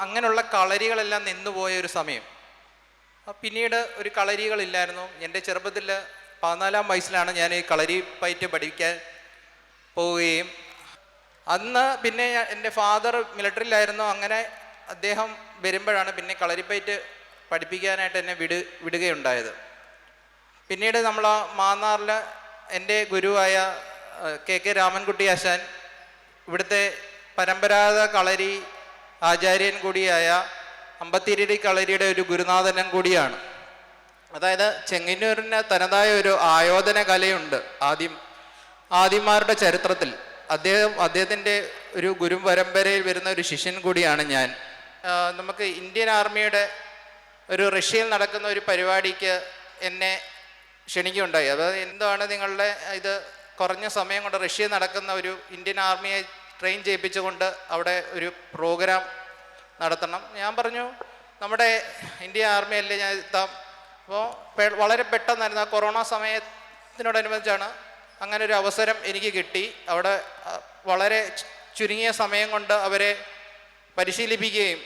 അങ്ങനെയുള്ള കളരികളെല്ലാം നിന്നുപോയ ഒരു സമയം. പിന്നീട് ഒരു കളരികളില്ലായിരുന്നു. എൻ്റെ ചെറുപ്പത്തിൽ 14-ാം വയസ്സിലാണ് ഞാൻ ഈ കളരി പയറ്റ് പഠിക്കാൻ പോവുകയും അന്ന് പിന്നെ എൻ്റെ ഫാദർ മിലിറ്ററിയിലായിരുന്നു. അങ്ങനെ അദ്ദേഹം വരുമ്പോഴാണ് പിന്നെ കളരിപ്പയറ്റ് പഠിപ്പിക്കാനായിട്ട് എന്നെ വിടുകയുണ്ടായത്. പിന്നീട് നമ്മൾ മാന്നാറിൽ എൻ്റെ ഗുരുവായ KK രാമൻകുട്ടി ആശാൻ, ഇവിടുത്തെ പരമ്പരാഗത കളരി ആചാര്യൻ കൂടിയായ അമ്പത്തിരിടി കളരിയുടെ ഒരു ഗുരുനാഥനും കൂടിയാണ്. അതായത് ചെങ്ങന്നൂരിന് തനതായ ഒരു ആയോധന കലയുണ്ട്. ആദിമാരുടെ ചരിത്രത്തിൽ അദ്ദേഹത്തിൻ്റെ ഒരു ഗുരു പരമ്പരയിൽ വരുന്ന ഒരു ശിഷ്യൻ കൂടിയാണ് ഞാൻ. നമുക്ക് ഇന്ത്യൻ ആർമിയുടെ ഒരു റഷ്യയിൽ നടക്കുന്ന ഒരു പരിപാടിക്ക് എന്നെ ക്ഷണിക്കുകയുണ്ടായി. അതായത് എന്താണ് നിങ്ങളുടെ ഇത് കുറഞ്ഞ സമയം കൊണ്ട് റഷ്യയിൽ നടക്കുന്ന ഒരു ഇന്ത്യൻ ആർമിയെ ട്രെയിൻ ചെയ്യിപ്പിച്ചുകൊണ്ട് അവിടെ ഒരു പ്രോഗ്രാം നടത്തണം. ഞാൻ പറഞ്ഞു നമ്മുടെ ഇന്ത്യൻ ആർമിയല്ലേ ഞാൻ എത്താം. അപ്പോൾ വളരെ പെട്ടെന്നായിരുന്നു, ആ കൊറോണ സമയത്തിനോടനുബന്ധിച്ചാണ് അങ്ങനെ ഒരു അവസരം എനിക്ക് കിട്ടി. അവിടെ വളരെ ചുരുങ്ങിയ സമയം കൊണ്ട് അവരെ പരിശീലിപ്പിക്കുകയും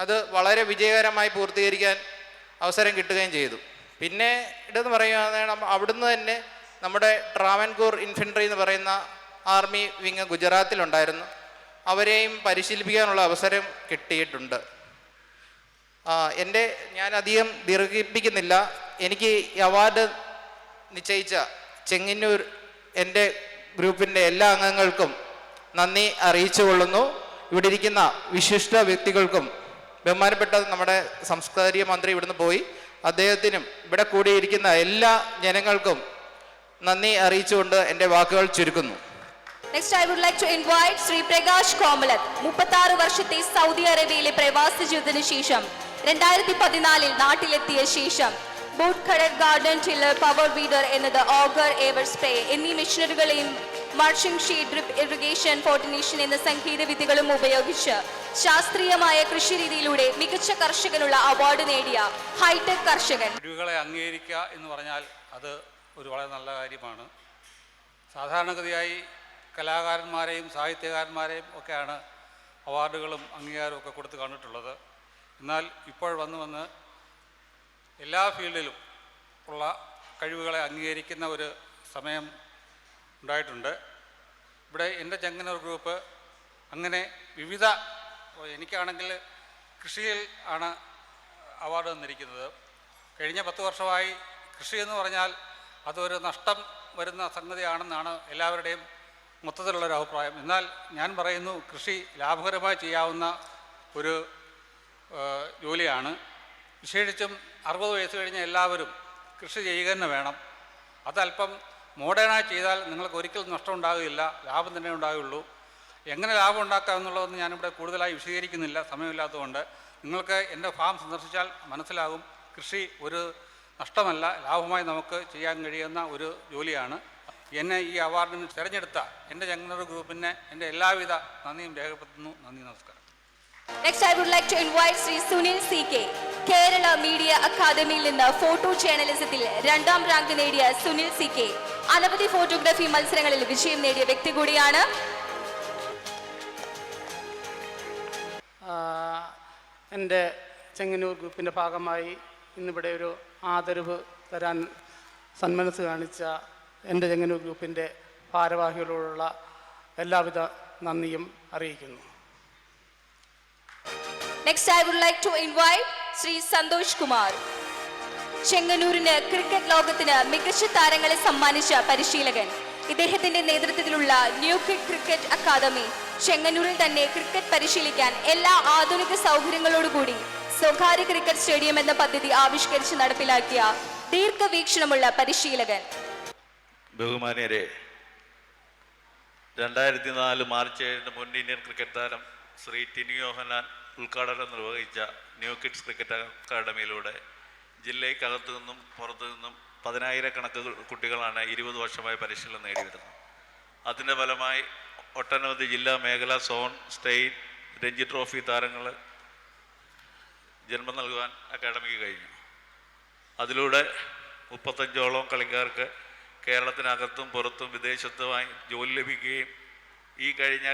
അത് വളരെ വിജയകരമായി പൂർത്തീകരിക്കാൻ അവസരം കിട്ടുകയും ചെയ്തു. പിന്നെ ഇതെന്ന് പറയുകയാണെങ്കിൽ അവിടുന്ന് തന്നെ നമ്മുടെ ട്രാവൻകൂർ ഇൻഫൻട്രി എന്ന് പറയുന്ന ആർമി വിങ് ഗുജറാത്തിലുണ്ടായിരുന്നു. അവരെയും പരിശീലിപ്പിക്കാനുള്ള അവസരം കിട്ടിയിട്ടുണ്ട്. ഞാൻ അധികം ദീർഘിപ്പിക്കുന്നില്ല. എനിക്ക് അവാർഡ് നിശ്ചയിച്ച ചെങ്ങന്നൂർ എൻ്റെ ഗ്രൂപ്പിൻ്റെ എല്ലാ അംഗങ്ങൾക്കും നന്ദി അറിയിച്ചു കൊള്ളുന്നു. ഇവിടെ ഇരിക്കുന്ന വിശിഷ്ട വ്യക്തികൾക്കും, ബഹുമാനപ്പെട്ട നമ്മുടെ സാംസ്കാരിക മന്ത്രി ഇവിടുന്ന് പോയി, അദ്ദേഹത്തിനും ഇവിടെ കൂടിയിരിക്കുന്ന എല്ലാ ജനങ്ങൾക്കും നന്ദി അറിയിച്ചുകൊണ്ട് എൻ്റെ വാക്കുകൾ ചുരുക്കുന്നു. Next, I would like to invite Sri Prakash Komalat, 36 വർഷത്തെ സൗദി അറേബ്യയിലെ പ്രവാസി ജീവിതത്തിന് ശേഷം 2014 നാട്ടിലെത്തിയ ശേഷം ബൂട്ട് ഖഡർ ഗാർഡൻ ടില്ലർ പവർ വീഡർ എന്നത് ഓഗർ ഏവർ സ്പ്രേ എന്നീ മെഷീനറികളെയും mulching sheet drip irrigation fertigation എന്ന സാങ്കേതിക വിദ്യകളും ഉപയോഗിച്ച് ശാസ്ത്രീയമായ കൃഷി രീതിയിലൂടെ മികച്ച കർഷകനുള്ള അവാർഡ് നേടിയ ഹൈടെക് കർഷകൻ. കഴിവുകളെ അംഗീകരിക്കുക എന്ന് പറഞ്ഞാൽ അത് ഒരു വളരെ നല്ല കാര്യമാണ്. സാധാരണഗതിയായി കലാകാരന്മാരെയും സാഹിത്യകാരന്മാരെയും ഒക്കെയാണ് അവാർഡുകളും അംഗീകാരവും ഒക്കെ കൊടുത്ത് കണ്ടിട്ടുള്ളത്. എന്നാൽ ഇപ്പോൾ വന്ന് എല്ലാ ഫീൽഡിലും ഉള്ള കഴിവുകളെ അംഗീകരിക്കുന്ന ഒരു സമയം ഉണ്ടായിട്ടുണ്ട്. ഇവിടെ എൻ്റെ ചെങ്ങന്നൂർ ഗ്രൂപ്പ് അങ്ങനെ വിവിധ, എനിക്കാണെങ്കിൽ കൃഷിയിൽ ആണ് അവാർഡ് തന്നിരിക്കുന്നത്. കഴിഞ്ഞ 10 വർഷമായി കൃഷി എന്ന് പറഞ്ഞാൽ അതൊരു നഷ്ടം വരുന്ന സംഗതിയാണെന്നാണ് എല്ലാവരുടെയും മൊത്തത്തിലുള്ളൊരു അഭിപ്രായം. എന്നാൽ ഞാൻ പറയുന്നു, കൃഷി ലാഭകരമായി ചെയ്യാവുന്ന ഒരു ജോലിയാണ്. വിശേഷിച്ചും 60 വയസ്സ് കഴിഞ്ഞ എല്ലാവരും കൃഷി ചെയ്യുക തന്നെ വേണം. അതല്പം മോഡേണായി ചെയ്താൽ നിങ്ങൾക്ക് ഒരിക്കലും നഷ്ടം ഉണ്ടാകുകയില്ല, ലാഭം തന്നെ ഉണ്ടാകുകയുള്ളൂ. എങ്ങനെ ലാഭം ഉണ്ടാക്കാം എന്നുള്ളതൊന്നും ഞാനിവിടെ കൂടുതലായി വിശദീകരിക്കുന്നില്ല, സമയമില്ലാത്തതുകൊണ്ട്. നിങ്ങൾക്ക് എൻ്റെ ഫാം സന്ദർശിച്ചാൽ മനസ്സിലാകും, കൃഷി ഒരു നഷ്ടമല്ല, ലാഭമായി നമുക്ക് ചെയ്യാൻ കഴിയുന്ന ഒരു ജോലിയാണ്. എന്നെ ഈ അവാർഡിന് തിരഞ്ഞെടുത്ത എൻ്റെ ചെങ്ങന്നൂർ ഗ്രൂപ്പിനെ എൻ്റെ എല്ലാവിധ നന്ദിയും രേഖപ്പെടുത്തുന്നു. നന്ദി, നമസ്കാരം. Next, I would like to invite Sri Sunil C.K. Kerala media അക്കാദമിയിൽ നിന്ന് ഫോട്ടോ ജേർണലിസത്തിൽ 2ാം റാങ്ക് നേടിയ സുനിൽ C.K. അനവധി ഫോട്ടോഗ്രാഫി മത്സരങ്ങളിൽ വിജയം നേടിയ വ്യക്തി കൂടിയാണ്. എൻ്റെ ചെങ്ങന്നൂർ ഗ്രൂപ്പിൻ്റെ ഭാഗമായി ഇന്നിവിടെ ഒരു ആദരവ് തരാൻ സന്മനസ് കാണിച്ച എൻ്റെ ചെങ്ങന്നൂർ ഗ്രൂപ്പിൻ്റെ ഭാരവാഹികളോടുള്ള എല്ലാവിധ നന്ദിയും അറിയിക്കുന്നു. Next, I would like to invite Sri Santosh Kumar. ചെങ്ങന്നൂരിന് ക്രിക്കറ്റ് ലോകത്തിന് മികച്ച താരങ്ങളെ സമ്മാനിച്ച പരിശീലകൻ. ഇദ്ദേഹത്തിന്റെ നേതൃത്വത്തിലുള്ള ന്യൂ കിഡ് ക്രിക്കറ്റ് അക്കാദമി ചെങ്ങന്നൂരിൽ തന്നെ ക്രിക്കറ്റ് പരിശീലിക്കാൻ എല്ലാ ആധുനിക സൗകര്യങ്ങളോടുകൂടി സ്വകാര്യ ക്രിക്കറ്റ് സ്റ്റേഡിയം എന്ന പദ്ധതി ആവിഷ്കരിച്ച് നടപ്പിലാക്കിയ ദീർഘവീക്ഷണമുള്ള പരിശീലകൻ. ബഹുമാന്യരെ, 2004 മാർച്ച് 7 മുൻ ഇന്ത്യൻ ക്രിക്കറ്റ് താരം ശ്രീ ടിനി യോഹന്നാൻ ഉദ്ഘാടനം നിർവഹിച്ച ന്യൂ കിഡ്സ് ക്രിക്കറ്റ് അക്കാദമിയിലൂടെ ജില്ലയ്ക്കകത്തു നിന്നും പുറത്തു നിന്നും 10,000 കുട്ടികളാണ് 20 വർഷമായി പരിശീലനം നേടിവരുന്നത്. അതിൻ്റെ ഫലമായി ഒട്ടനവധി ജില്ലാ, മേഖല, സോൺ, സ്റ്റേറ്റ്, രഞ്ജി ട്രോഫി താരങ്ങൾ ജന്മം നൽകുവാൻ അക്കാദമിക്ക് കഴിഞ്ഞു. അതിലൂടെ 35ഓളം കളിക്കാർക്ക് കേരളത്തിനകത്തും പുറത്തും വിദേശത്തുമായി ജോലി ലഭിക്കുകയും ഈ കഴിഞ്ഞ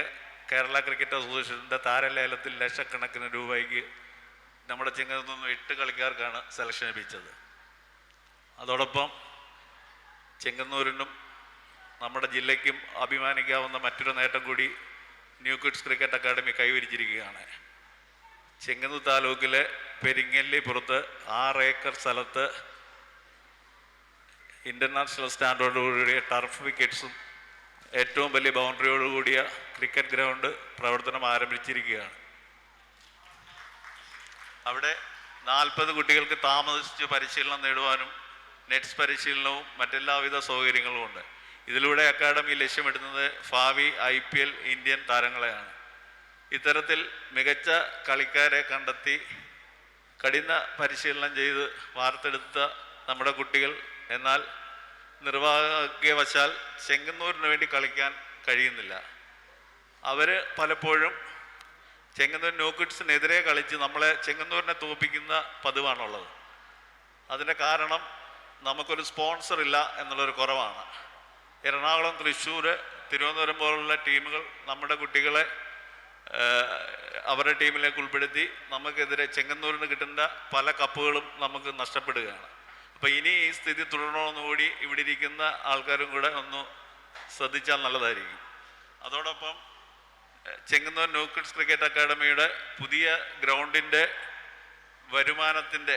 കേരള ക്രിക്കറ്റ് അസോസിയേഷൻ്റെ താരലേലത്തിൽ ലക്ഷക്കണക്കിന് രൂപയ്ക്ക് നമ്മുടെ ചെങ്ങന്നൂരിൽ നിന്നും 8 കളിക്കാർക്കാണ് സെലക്ഷൻ ലഭിച്ചത്. അതോടൊപ്പം ചെങ്ങന്നൂരിനും നമ്മുടെ ജില്ലയ്ക്കും അഭിമാനിക്കാവുന്ന മറ്റൊരു നേട്ടം കൂടി ന്യൂ കിഡ്സ് ക്രിക്കറ്റ് അക്കാദമി കൈവരിച്ചിരിക്കുകയാണ്. ചെങ്ങന്നൂർ താലൂക്കിലെ പെരിങ്ങല്ലി പുറത്ത് 6 ഏക്കർ സ്ഥലത്ത് ഇൻ്റർനാഷണൽ സ്റ്റാൻഡേർഡോടുകൂടിയ ടർഫ് വിക്കറ്റ്സും ഏറ്റവും വലിയ ബൗണ്ടറിയോടുകൂടിയ ക്രിക്കറ്റ് ഗ്രൗണ്ട് പ്രവർത്തനം ആരംഭിച്ചിരിക്കുകയാണ്. അവിടെ 40 കുട്ടികൾക്ക് താമസിച്ച് പരിശീലനം നേടുവാനും നെറ്റ്സ് പരിശീലനവും മറ്റെല്ലാവിധ സൗകര്യങ്ങളും ഉണ്ട്. ഇതിലൂടെ അക്കാദമി ലക്ഷ്യമിടുന്നത് ഭാവി IPL ഇന്ത്യൻ താരങ്ങളെയാണ്. ഇത്തരത്തിൽ മികച്ച കളിക്കാരെ കണ്ടെത്തി കഠിന പരിശീലനം ചെയ്ത് വാർത്തെടുത്ത നമ്മുടെ കുട്ടികൾ എന്നാൽ നിർഭാഗ്യവശാൽ ചെങ്ങന്നൂരിന് വേണ്ടി കളിക്കാൻ കഴിയുന്നില്ല. അവർ പലപ്പോഴും ചെങ്ങന്നൂർ ന്യൂ കിഡ്സിനെതിരെ കളിച്ച് നമ്മളെ ചെങ്ങന്നൂരിനെ തോൽപ്പിക്കുന്ന പതിവാണുള്ളത്. അതിൻ്റെ കാരണം നമുക്കൊരു സ്പോൺസർ ഇല്ല എന്നുള്ളൊരു കുറവാണ്. എറണാകുളം, തൃശ്ശൂർ, തിരുവനന്തപുരം പോലുള്ള ടീമുകൾ നമ്മുടെ കുട്ടികളെ അവരുടെ ടീമിലേക്ക് ഉൾപ്പെടുത്തി നമുക്കെതിരെ ചെങ്ങന്നൂരിന് കിട്ടേണ്ട പല കപ്പുകളും നമുക്ക് നഷ്ടപ്പെടുകയാണ്. അപ്പോൾ ഇനി ഈ സ്ഥിതി തുടരണമെന്നുകൂടി ഇവിടെ ഇരിക്കുന്ന ആൾക്കാരും കൂടെ ഒന്ന് ശ്രദ്ധിച്ചാൽ നല്ലതായിരിക്കും. അതോടൊപ്പം ചെങ്ങന്നൂർ ന്യൂ കിഡ്സ് ക്രിക്കറ്റ് അക്കാദമിയുടെ പുതിയ ഗ്രൗണ്ടിൻ്റെ വരുമാനത്തിൻ്റെ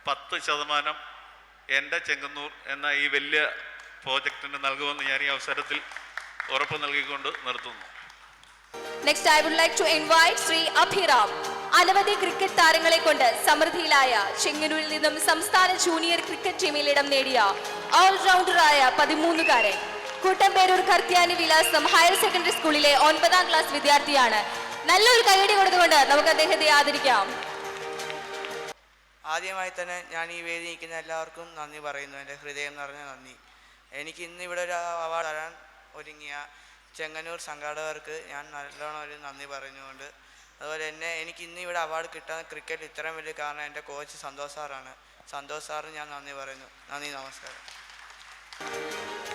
10% എൻ്റെ ചെങ്ങന്നൂർ എന്ന ഈ വലിയ പ്രോജക്റ്റിന് നൽകുമെന്ന് ഞാൻ ഈ അവസരത്തിൽ ഉറപ്പ് നൽകിക്കൊണ്ട് നിർത്തുന്നു. Next, I would like to invite Sri Abhiram. അനവധി ക്രിക്കറ്റ് താരങ്ങളെ കൊണ്ട് സമൃദ്ധിയിലായ ചെങ്ങന്നൂരിൽ നിന്നും സംസ്ഥാന ജൂനിയർ ക്രിക്കറ്റ് ടീമിൽ ഇടം നേടിയ ഓൾറൗണ്ടറായ 13-കാരൻ കൂട്ടംപേരൂർ കർത്തിയാനി വിലാസം ഹയർ സെക്കൻഡറി സ്കൂളിലെ 9ാം ക്ലാസ് വിദ്യാർത്ഥിയാണ്. നല്ലൊരു കൈയടി കൊടുത്തുകൊണ്ട് നമുക്ക് അദ്ദേഹത്തെ ആദരിക്കാം. ആദ്യമായി തന്നെ ഞാൻ ഈ വേദി നിൽക്കുന്ന എല്ലാവർക്കും നന്ദി പറയുന്നു. എൻ്റെ ഹൃദയം നിറഞ്ഞ നന്ദി. എനിക്ക് ഇന്ന് ഇവിടെ ഒരു അവാർഡ് തരാൻ ഒരുങ്ങിയ ചെങ്ങന്നൂർ സംഘാടകർക്ക് ഞാൻ നല്ലോണം ഒരു നന്ദി പറഞ്ഞുകൊണ്ട്, അതുപോലെ എനിക്ക് ഇന്ന് ഇവിടെ അവാർഡ് കിട്ടാൻ ക്രിക്കറ്റ് ഇത്രയും വലിയ കാരണം എൻ്റെ കോച്ച് സന്തോഷ് സാറാണ്. സന്തോഷ് സാറിന് ഞാൻ നന്ദി പറയുന്നു. നന്ദി, നമസ്കാരം.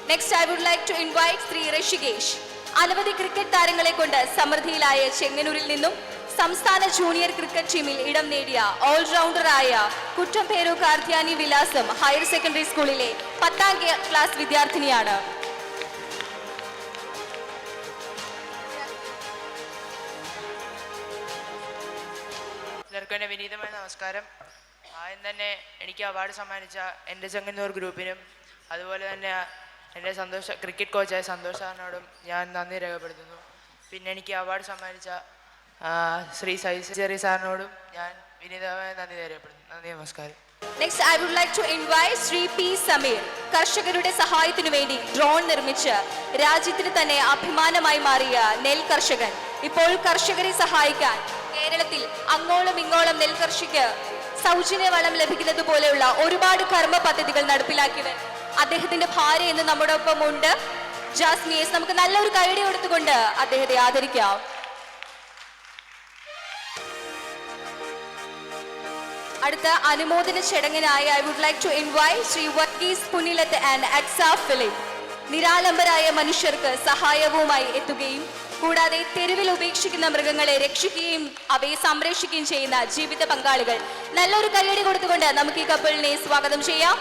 Next I would like to invite Shri Rishikesh. അനവധി ക്രിക്കറ്റ് താരങ്ങളെ കൊണ്ട് സമൃദ്ധിയിലായ ചെങ്ങന്നൂരിൽ നിന്നും സംസ്ഥാന ജൂനിയർ ക്രിക്കറ്റ് ടീമിൽ ഇടം നേടിയ ഓൾറൗണ്ടറായ കുട്ടംപേരൂർ കാർത്തിയാനി വിലാസം ഹയർ സെക്കൻഡറി സ്കൂളിലെ 10ാം ക്ലാസ് വിദ്യാർത്ഥിനിയാണ്. എല്ലാവർക്കും എൻ്റെ വിനീതമായ നമസ്കാരം. ആദ്യം തന്നെ എനിക്ക് അവാർഡ് സമ്മാനിച്ച എൻ്റെ ചെങ്ങന്നൂർ ഗ്രൂപ്പിനും അതുപോലെ തന്നെ എൻ്റെ ക്രിക്കറ്റ് കോച്ചായ സന്തോഷ് സാറിനോടും ഞാൻ നന്ദി രേഖപ്പെടുത്തുന്നു. പിന്നെ എനിക്ക് അവാർഡ് സമ്മാനിച്ച ശ്രീ സജി സാറിനോടും ഞാൻ വിനീതമായ നന്ദി രേഖപ്പെടുത്തുന്നു. നന്ദി, നമസ്കാരം. Next I would like to invite Shri P Sameer. കർഷകരുടെ സഹായത്തിനു വേണ്ടി ഡ്രോൺ നിർമ്മിച്ച് രാജ്യത്തിന് തന്നെ അഭിമാനമായി മാറിയ നെൽ കർഷകൻ. ഇപ്പോൾ കർഷകരെ സഹായിക്കാൻ കേരളത്തിൽ അങ്ങോളം ഇങ്ങോളം നെൽകൃഷിക്ക് സൗജന്യ വളം ലഭിക്കുന്നത് പോലെയുള്ള ഒരുപാട് കർമ്മ പദ്ധതികൾ നടപ്പിലാക്കിയവർ അദ്ദേഹത്തിന്റെ ഭാര്യ എന്ന് നമ്മുടെ ഒപ്പം ഉണ്ട്, ജാസ്മിയസ്. നമുക്ക് നല്ലൊരു കൈയടി കൊടുത്തുകൊണ്ട് അദ്ദേഹത്തെ ആദരിക്കാം. അടുത്ത അനുമോദന ചടങ്ങിനായി I would like to invite Shri Varghese Punilath and Aksa Philip. നിരാലംബരായ മനുഷ്യർക്ക് സഹായവുമായി എത്തുകയും കൂടാതെ തെരുവിൽ ഉപേക്ഷിക്കുന്ന മൃഗങ്ങളെ രക്ഷിക്കുകയും അവയെ സംരക്ഷിക്കുകയും ചെയ്യുന്ന ജീവിത പങ്കാളികൾ. നല്ലൊരു കൈയടി കൊടുത്തുകൊണ്ട് നമുക്ക് ഈ കപ്പിളിനെ സ്വാഗതം ചെയ്യാം.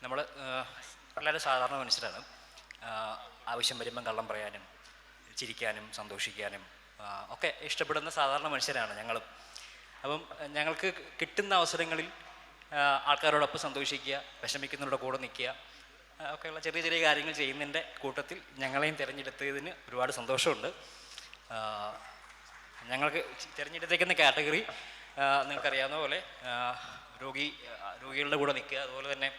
നമ്മൾ വളരെ സാധാരണ മനുഷ്യരാണ്. ആവശ്യം വരുമ്പം കള്ളം പറയാനും ചിരിക്കാനും സന്തോഷിക്കാനും ഒക്കെ ഇഷ്ടപ്പെടുന്ന സാധാരണ മനുഷ്യരാണ് ഞങ്ങളും. അപ്പം ഞങ്ങൾക്ക് കിട്ടുന്ന അവസരങ്ങളിൽ ആൾക്കാരോടൊപ്പം സന്തോഷിക്കുക, വിഷമിക്കുന്നവരുടെ കൂടെ നിൽക്കുക, ഒക്കെയുള്ള ചെറിയ ചെറിയ കാര്യങ്ങൾ ചെയ്യുന്നതിൻ്റെ കൂട്ടത്തിൽ ഞങ്ങളെയും തിരഞ്ഞെടുത്തതിന് ഒരുപാട് സന്തോഷമുണ്ട്. ഞങ്ങൾക്ക് തിരഞ്ഞെടുത്തേക്കുന്ന കാറ്റഗറി നിങ്ങൾക്കറിയാവുന്ന പോലെ രോഗികളുടെ കൂടെ നിൽക്കുക, അതുപോലെ തന്നെ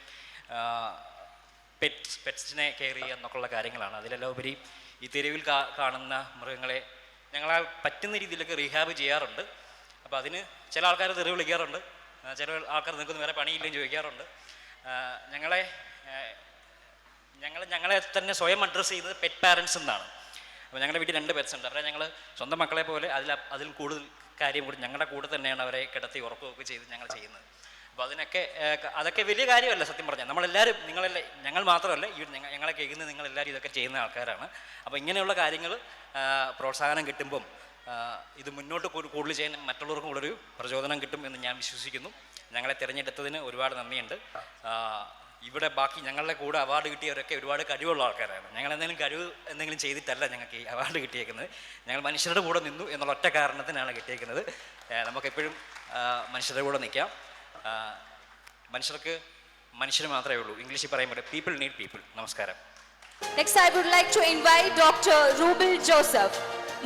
പെറ്റ്സിനെ കെയർ ചെയ്യുക എന്നൊക്കെയുള്ള കാര്യങ്ങളാണ്. അതിലെല്ലാം ഉപരി ഈ തെരുവിൽ കാണുന്ന മൃഗങ്ങളെ ഞങ്ങളാൽ പറ്റുന്ന രീതിയിലൊക്കെ റീഹാബ് ചെയ്യാറുണ്ട്. അപ്പോൾ അതിന് ചില ആൾക്കാർ തെറി വിളിക്കാറുണ്ട്, ചില ആൾക്കാർ നിൽക്കുന്ന വേറെ പണിയില്ലെന്ന് ചോദിക്കാറുണ്ട്. ഞങ്ങളെ തന്നെ സ്വയം അഡ്രസ്സ് ചെയ്യുന്നത് പെറ്റ് പാരൻസ് എന്നാണ്. അപ്പോൾ ഞങ്ങളുടെ വീട്ടിൽ 2 പെറ്റ്സ് ഉണ്ട്. അവരെ ഞങ്ങൾ സ്വന്തം മക്കളെ പോലെ അതിൽ കൂടുതൽ കാര്യം കൂടി ഞങ്ങളുടെ കൂടെ തന്നെയാണ് അവരെ കിടത്തി ഉറക്കുകയൊക്കെ ചെയ്ത് ഞങ്ങൾ ചെയ്യുന്നത്. അപ്പോൾ അതൊക്കെ വലിയ കാര്യമല്ല സത്യം പറഞ്ഞാൽ. നമ്മളെല്ലാവരും ഞങ്ങൾ മാത്രമല്ല, ഞങ്ങളെ കേൾക്കുന്ന നിങ്ങളെല്ലാവരും ഇതൊക്കെ ചെയ്യുന്ന ആൾക്കാരാണ്. അപ്പോൾ ഇങ്ങനെയുള്ള കാര്യങ്ങൾ പ്രോത്സാഹനം കിട്ടുമ്പം ഇത് മുന്നോട്ട് കൂടുതൽ ചെയ്യാൻ മറ്റുള്ളവർക്കും ഉള്ളൊരു പ്രചോദനം കിട്ടും എന്ന് ഞാൻ വിശ്വസിക്കുന്നു. ഞങ്ങളെ തിരഞ്ഞെടുത്തതിന് ഒരുപാട് നന്ദിയുണ്ട്. ഇവിടെ ബാക്കി ഞങ്ങളുടെ കൂടെ അവാർഡ് കിട്ടിയവരൊക്കെ ഒരുപാട് കഴിവുള്ള ആൾക്കാരാണ്. ഞങ്ങൾ എന്തെങ്കിലും ചെയ്തിട്ടല്ല ഞങ്ങൾക്ക് ഈ അവാർഡ് കിട്ടിയേക്കുന്നത്. ഞങ്ങൾ മനുഷ്യരുടെ കൂടെ നിന്നു എന്നുള്ള ഒറ്റ കാരണത്തിനാണ് കിട്ടിയേക്കുന്നത്. നമുക്കെപ്പോഴും മനുഷ്യരുടെ കൂടെ നിൽക്കാം. മനുഷ്യർ മാത്രമേ ഉള്ളൂ. ഇംഗ്ലീഷിൽ പറയുമ്പോൾ പീപ്പിൾ നീഡ് പീപ്പിൾ. നമസ്കാരം. Next I would like to invite Dr. Rubel Joseph.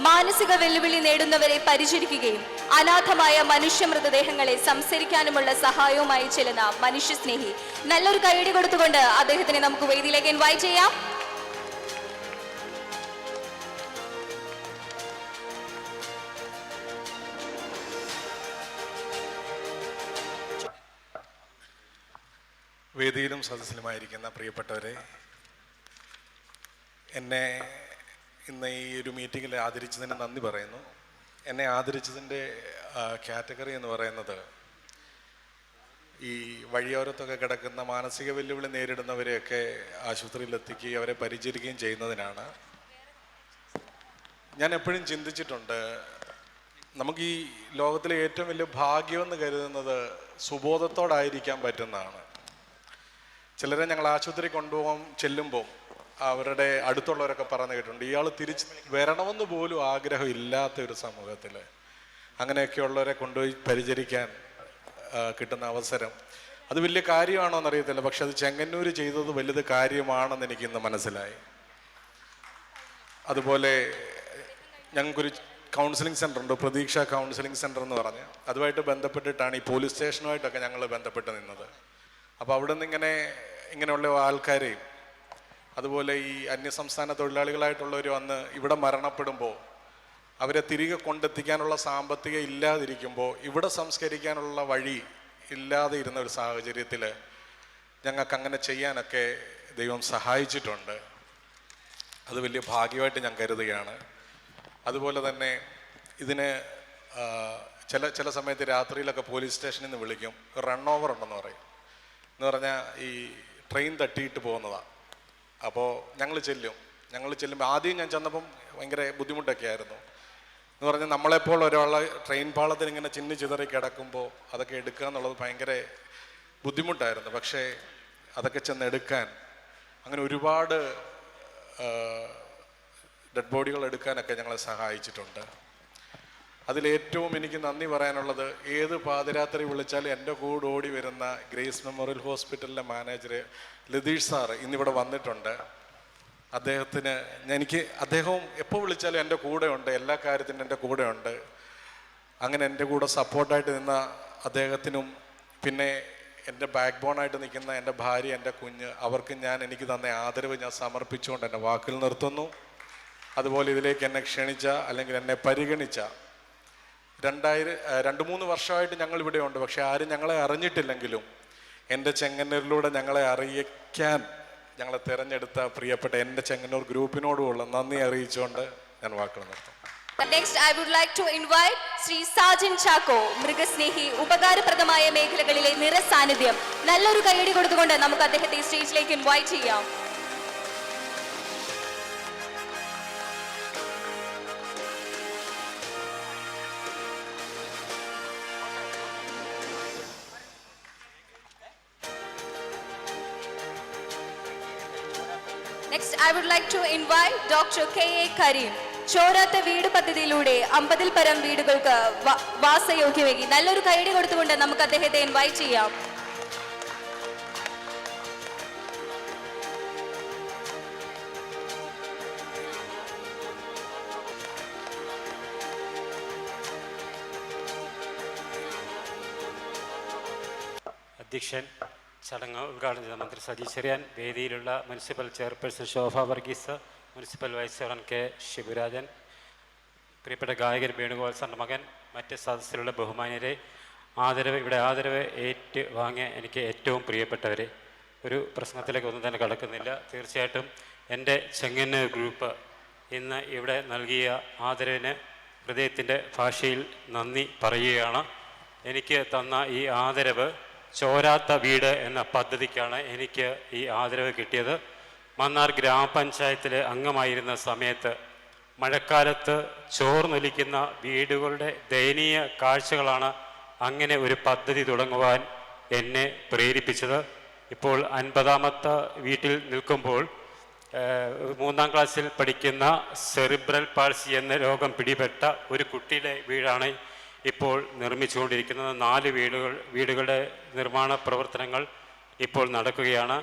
മാനസിക വെല്ലുവിളി നേടുന്നവരെ പരിചരിക്കുകയും അനാഥമായ മനുഷ്യ മൃതദേഹങ്ങളെ സംസ്കരിക്കാനുമുള്ള സഹായവുമായി ചെല്ലുന്ന മനുഷ്യസ്നേഹി. നല്ലൊരു കൈയടി കൊടുത്തുകൊണ്ട് അദ്ദേഹത്തിനെ നമുക്ക് വേദിയിലേക്ക് ഇൻവൈറ്റ് ചെയ്യാം. വേദിയിലും സദസ്സിലുമായിരിക്കുന്ന പ്രിയപ്പെട്ടവരെ, എന്നെ ഇന്ന് ഈ ഒരു മീറ്റിങ്ങിൽ ആദരിച്ചതിന് നന്ദി പറയുന്നു. എന്നെ ആദരിച്ചതിൻ്റെ കാറ്റഗറി എന്ന് പറയുന്നത് ഈ വഴിയോരത്തൊക്കെ കിടക്കുന്ന മാനസിക വെല്ലുവിളി നേരിടുന്നവരെയൊക്കെ ആശുപത്രിയിലെത്തിക്കുകയും അവരെ പരിചരിക്കുകയും ചെയ്യുന്നതിനാണ്. ഞാൻ എപ്പോഴും ചിന്തിച്ചിട്ടുണ്ട്, നമുക്ക് ഈ ലോകത്തിലെ ഏറ്റവും വലിയ ഭാഗ്യമെന്ന് കരുതുന്നത് സുബോധത്തോടായിരിക്കാൻ പറ്റുന്നതാണ്. ചിലരെ ഞങ്ങൾ ആശുപത്രി ചെല്ലുമ്പോൾ അവരുടെ അടുത്തുള്ളവരൊക്കെ പറഞ്ഞു കേട്ടിട്ടുണ്ട്, ഇയാൾ തിരിച്ച് വരണമെന്ന് പോലും ആഗ്രഹമില്ലാത്ത ഒരു സമൂഹത്തിൽ അങ്ങനെയൊക്കെയുള്ളവരെ കൊണ്ടുപോയി പരിചരിക്കാൻ കിട്ടുന്ന അവസരം അത് വലിയ കാര്യമാണോ എന്നറിയത്തില്ല, പക്ഷെ അത് ചെങ്ങന്നൂർ ചെയ്തത് വലുത് കാര്യമാണെന്ന് എനിക്കിന്ന് മനസ്സിലായി. അതുപോലെ ഞങ്ങൾക്കൊരു കൗൺസിലിംഗ് സെൻ്റർ ഉണ്ട്, പ്രതീക്ഷ കൗൺസിലിംഗ് സെൻ്റർ എന്ന് പറഞ്ഞ്, അതുമായിട്ട് ബന്ധപ്പെട്ടിട്ടാണ് ഈ പോലീസ് സ്റ്റേഷനുമായിട്ടൊക്കെ ഞങ്ങൾ ബന്ധപ്പെട്ട് നിന്നത്. അപ്പോൾ അവിടെ നിന്ന് ഇങ്ങനെയുള്ള ആൾക്കാരെയും അതുപോലെ ഈ അന്യസംസ്ഥാന തൊഴിലാളികളായിട്ടുള്ളവർ വന്ന് ഇവിടെ മരണപ്പെടുമ്പോൾ അവരെ തിരികെ കൊണ്ടെത്തിക്കാനുള്ള സാമ്പത്തികം ഇല്ലാതിരിക്കുമ്പോൾ ഇവിടെ സംസ്കരിക്കാനുള്ള വഴി ഇല്ലാതെ ഇരുന്ന ഒരു സാഹചര്യത്തിൽ ഞങ്ങൾക്ക് അങ്ങനെ ചെയ്യാനൊക്കെ ദൈവം സഹായിച്ചിട്ടുണ്ട്. അത് വലിയ ഭാഗ്യമായിട്ട് ഞാൻ കരുതുകയാണ്. അതുപോലെ തന്നെ ഇതിന് ചില സമയത്ത് രാത്രിയിലൊക്കെ പോലീസ് സ്റ്റേഷനിൽ നിന്ന് വിളിക്കും, റൺ ഓവർ ഉണ്ടെന്ന് പറയും. എന്ന് പറഞ്ഞാൽ ഈ ട്രെയിൻ തട്ടിയിട്ട് പോകുന്നതാണ്. അപ്പോൾ ഞങ്ങൾ ചെല്ലുമ്പോൾ ആദ്യം ഞാൻ ചെന്നപ്പം ഭയങ്കര ബുദ്ധിമുട്ടൊക്കെ ആയിരുന്നു. എന്ന് പറഞ്ഞാൽ നമ്മളെപ്പോൾ ഒരാളെ ട്രെയിൻ പാളത്തിൽ ഇങ്ങനെ ചിന്നി ചിതറി കിടക്കുമ്പോൾ അതൊക്കെ എടുക്കുക എന്നുള്ളത് ഭയങ്കര ബുദ്ധിമുട്ടായിരുന്നു. പക്ഷേ അതൊക്കെ ചെന്ന് എടുക്കാൻ, അങ്ങനെ ഒരുപാട് ഡെഡ് ബോഡികൾ എടുക്കാനൊക്കെ ഞങ്ങളെ സഹായിച്ചിട്ടുണ്ട്. അതിലേറ്റവും എനിക്ക് നന്ദി പറയാനുള്ളത്, ഏത് പാതിരാത്രി വിളിച്ചാലും എൻ്റെ കൂടെ ഓടി വരുന്ന ഗ്രേസ് മെമ്മോറിയൽ ഹോസ്പിറ്റലിലെ മാനേജർ ലതീഷ് സാറ് ഇന്നിവിടെ വന്നിട്ടുണ്ട്. അദ്ദേഹവും എപ്പോൾ വിളിച്ചാലും എൻ്റെ കൂടെ ഉണ്ട്, എല്ലാ കാര്യത്തിനും എൻ്റെ കൂടെ ഉണ്ട്. അങ്ങനെ എൻ്റെ കൂടെ സപ്പോർട്ടായിട്ട് നിന്ന അദ്ദേഹത്തിനും, പിന്നെ എൻ്റെ ബാക്ക് ബോണായിട്ട് നിൽക്കുന്ന എൻ്റെ ഭാര്യ, എൻ്റെ കുഞ്ഞ്, അവർക്ക് എനിക്ക് തന്ന ആദരവ് ഞാൻ സമർപ്പിച്ചുകൊണ്ട് എൻ്റെ വാക്കിൽ നിർത്തുന്നു. അതുപോലെ ഇതിലേക്ക് എന്നെ ക്ഷണിച്ച അല്ലെങ്കിൽ എന്നെ പരിഗണിച്ച 2-3 വർഷമായിട്ട് ഞങ്ങൾ ഇവിടെ ഉണ്ട്, പക്ഷെ ആരും ഞങ്ങളെ അറിഞ്ഞിട്ടില്ലെങ്കിലും എൻ്റെ ചെങ്ങന്നൂരിലൂടെ ഞങ്ങളെ അറിയിക്കാൻ ഞങ്ങളെ തിരഞ്ഞെടുത്ത പ്രിയപ്പെട്ട എൻ്റെ ചെങ്ങന്നൂർ ഗ്രൂപ്പിനോടുമുള്ള നന്ദി അറിയിച്ചുകൊണ്ട് ഞാൻ വാക്കുകൾ നിർത്തും. Next, I would like to invite Sri Sajan Chako, മൃഗസ്നേഹി, ഉപകാരപ്രദമായ മേഖലകളിലെ നിറസാന്നിധ്യം. നല്ലൊരു കൈയടി കൊടുത്തുകൊണ്ട് നമുക്ക് അദ്ദേഹത്തെ സ്റ്റേജിലേക്ക് ഇൻവൈറ്റ് ചെയ്യാം. Next, I would like to invite Dr. K.A. Karim. ചോരാത്ത വീട് പദ്ധതിയിലൂടെ 50-ൽ പരം വീടുകൾക്ക് വാസയോഗ്യമേകി. നല്ലൊരു കൈയടി കൊടുത്തുകൊണ്ട് നമുക്ക് അദ്ദേഹത്തെ ഇൻവൈറ്റ് ചെയ്യാം. അധ്യക്ഷൻ, ചടങ്ങ് ഉദ്ഘാടനം ചെയ്ത മന്ത്രി സജി ചെറിയാൻ, വേദിയിലുള്ള municipal chairperson Shobha Varghese, municipal vice chairman K Sivarajan, പ്രിയപ്പെട്ട ഗായകൻ വേണുഗോപാൽ സാറിൻ്റെ മകൻ, മറ്റ് സദസ്സിലുള്ള ബഹുമാന്യരെ, ഇവിടെ ആദരവ് ഏറ്റ് വാങ്ങിയ എനിക്ക് ഏറ്റവും പ്രിയപ്പെട്ടവരെ, ഒരു പ്രസംഗത്തിലേക്ക് ഒന്നും തന്നെ കടക്കുന്നില്ല. തീർച്ചയായിട്ടും എൻ്റെ ചെങ്ങന്നൂർ ഗ്രൂപ്പ് ഇന്ന് ഇവിടെ നൽകിയ ആദരവിന് ഹൃദയത്തിൻ്റെ ഭാഷയിൽ നന്ദി പറയുകയാണ്. എനിക്ക് തന്ന ഈ ആദരവ് ചോരാത്ത വീട് എന്ന പദ്ധതിക്കാണ് എനിക്ക് ഈ ആദരവ് കിട്ടിയത്. മന്നാർ ഗ്രാമപഞ്ചായത്തിലെ അംഗമായിരുന്ന സമയത്ത് മഴക്കാലത്ത് ചോർന്നൊലിക്കുന്ന വീടുകളുടെ ദയനീയ കാഴ്ചകളാണ് അങ്ങനെ ഒരു പദ്ധതി തുടങ്ങുവാൻ എന്നെ പ്രേരിപ്പിച്ചത്. ഇപ്പോൾ 50ാമത്തെ വീട്ടിൽ നിൽക്കുമ്പോൾ 3ാം ക്ലാസ്സിൽ പഠിക്കുന്ന സെറിബ്രൽ പാൾസി എന്ന രോഗം പിടിപെട്ട ഒരു കുട്ടിയുടെ വീടാണ് ഇപ്പോൾ നിർമ്മിച്ചുകൊണ്ടിരിക്കുന്നത്. 4 വീടുകളുടെ നിർമ്മാണ പ്രവർത്തനങ്ങൾ ഇപ്പോൾ നടക്കുകയാണ്.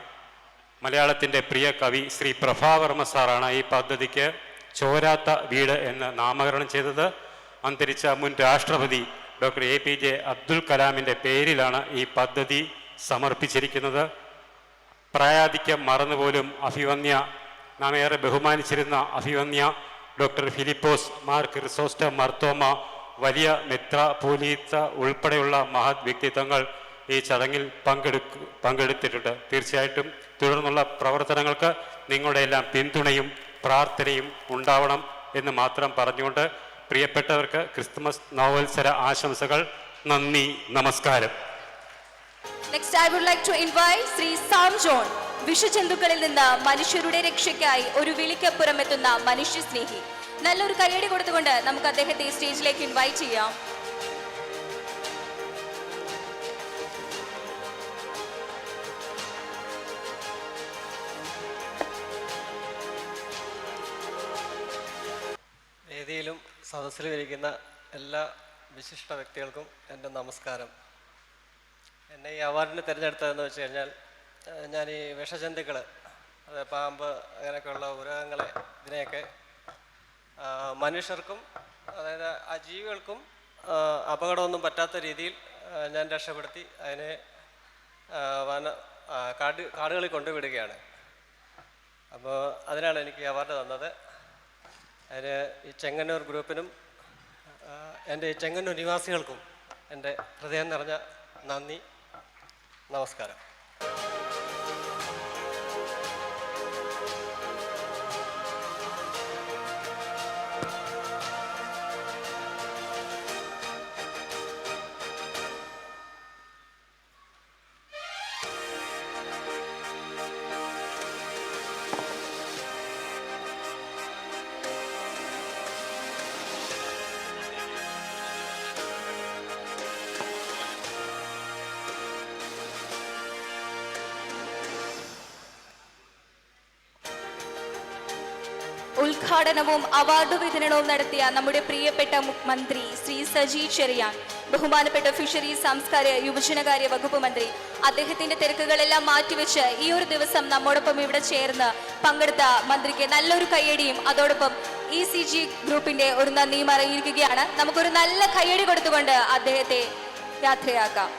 മലയാളത്തിൻ്റെ പ്രിയ കവി ശ്രീ പ്രഭാവർമ്മ സാറാണ് ഈ പദ്ധതിക്ക് ചോരാത്ത വീട് എന്ന് നാമകരണം ചെയ്തത്. അന്തരിച്ച മുൻ രാഷ്ട്രപതി ഡോക്ടർ APJ അബ്ദുൽ കലാമിൻ്റെ പേരിലാണ് ഈ പദ്ധതി സമർപ്പിച്ചിരിക്കുന്നത്. പ്രായാധിക്യം മറന്നുപോലും നാം ഏറെ ബഹുമാനിച്ചിരുന്ന അഭിവന്യ ഡോക്ടർ ഫിലിപ്പോസ് മാർ ക്രിസോസ്റ്റം മർത്തോമ, വലിയ മെത്രാപോലീത്ത ഉൾപ്പെടെയുള്ള മഹത് വ്യക്തിത്വങ്ങൾ ഈ ചടങ്ങിൽ പങ്കെടുത്തിട്ടുണ്ട്. തീർച്ചയായിട്ടും തുടർന്നുള്ള പ്രവർത്തനങ്ങൾക്ക് നിങ്ങളുടെ എല്ലാം പിന്തുണയും പ്രാർത്ഥനയും ഉണ്ടാവണം എന്ന് മാത്രം പറഞ്ഞുകൊണ്ട് പ്രിയപ്പെട്ടവർക്ക് ക്രിസ്തുമസ് നവവത്സര ആശംസകൾ. നന്ദി, നമസ്കാരം. Next, I would like to invite Sri Sam John. വിഷജന്തുക്കളിൽ നിന്ന് മനുഷ്യരുടെ രക്ഷയ്ക്കായി ഒരു വിളിക്കപ്പുറം എത്തുന്ന മനുഷ്യസ്നേഹി. നല്ലൊരു കൈയടി കൊടുത്തുകൊണ്ട് നമുക്ക് അദ്ദേഹത്തെ സ്റ്റേജിലേക്ക് ഇൻവൈറ്റ് ചെയ്യാം. വേദിയിലും സദസ്സിലും ഇരിക്കുന്ന എല്ലാ വിശിഷ്ട വ്യക്തികൾക്കും എൻ്റെ നമസ്കാരം. എന്നെ ഈ അവാർഡിന് തിരഞ്ഞെടുത്തതെന്ന് വെച്ച് കഴിഞ്ഞാൽ ഞാൻ ഈ വിഷജന്തുക്കൾ, അത് പാമ്പ് അങ്ങനെയൊക്കെയുള്ള മൃഗങ്ങളെ ഇതിനെയൊക്കെ മനുഷ്യർക്കും അതായത് ആ ജീവികൾക്കും അപകടമൊന്നും പറ്റാത്ത രീതിയിൽ ഞാൻ രക്ഷപ്പെടുത്തി അതിനെ കാടുകളിൽ കൊണ്ടുവിടുകയാണ്. അപ്പോൾ അതിനാണ് എനിക്ക് ഈ അവാർഡ് തന്നത്. അതിന് ഈ ചെങ്ങന്നൂർ ഗ്രൂപ്പിനും എൻ്റെ ഈ ചെങ്ങന്നൂർ നിവാസികൾക്കും എൻ്റെ ഹൃദയം നിറഞ്ഞ നന്ദി, നമസ്കാരം. ഉദ്ഘാടനവും അവാർഡ് വിതരണവും നടത്തിയ നമ്മുടെ പ്രിയപ്പെട്ട മന്ത്രി ശ്രീ സജി ചെറിയാൻ, ബഹുമാനപ്പെട്ട ഫിഷറീസ് സാംസ്കാരിക യുവജനകാര്യ വകുപ്പ് മന്ത്രി, അദ്ദേഹത്തിന്റെ തിരക്കുകളെല്ലാം മാറ്റിവെച്ച് ഈ ഒരു ദിവസം നമ്മോടൊപ്പം ഇവിടെ ചേർന്ന് പങ്കെടുത്ത മന്ത്രിക്ക് നല്ലൊരു കയ്യടിയും അതോടൊപ്പം ECG ഗ്രൂപ്പിന്റെ ഒരു നന്ദിയും അറിയിക്കുകയാണ്. നമുക്കൊരു നല്ല കയ്യടി കൊടുത്തുകൊണ്ട് അദ്ദേഹത്തെ യാത്രയാക്കാം.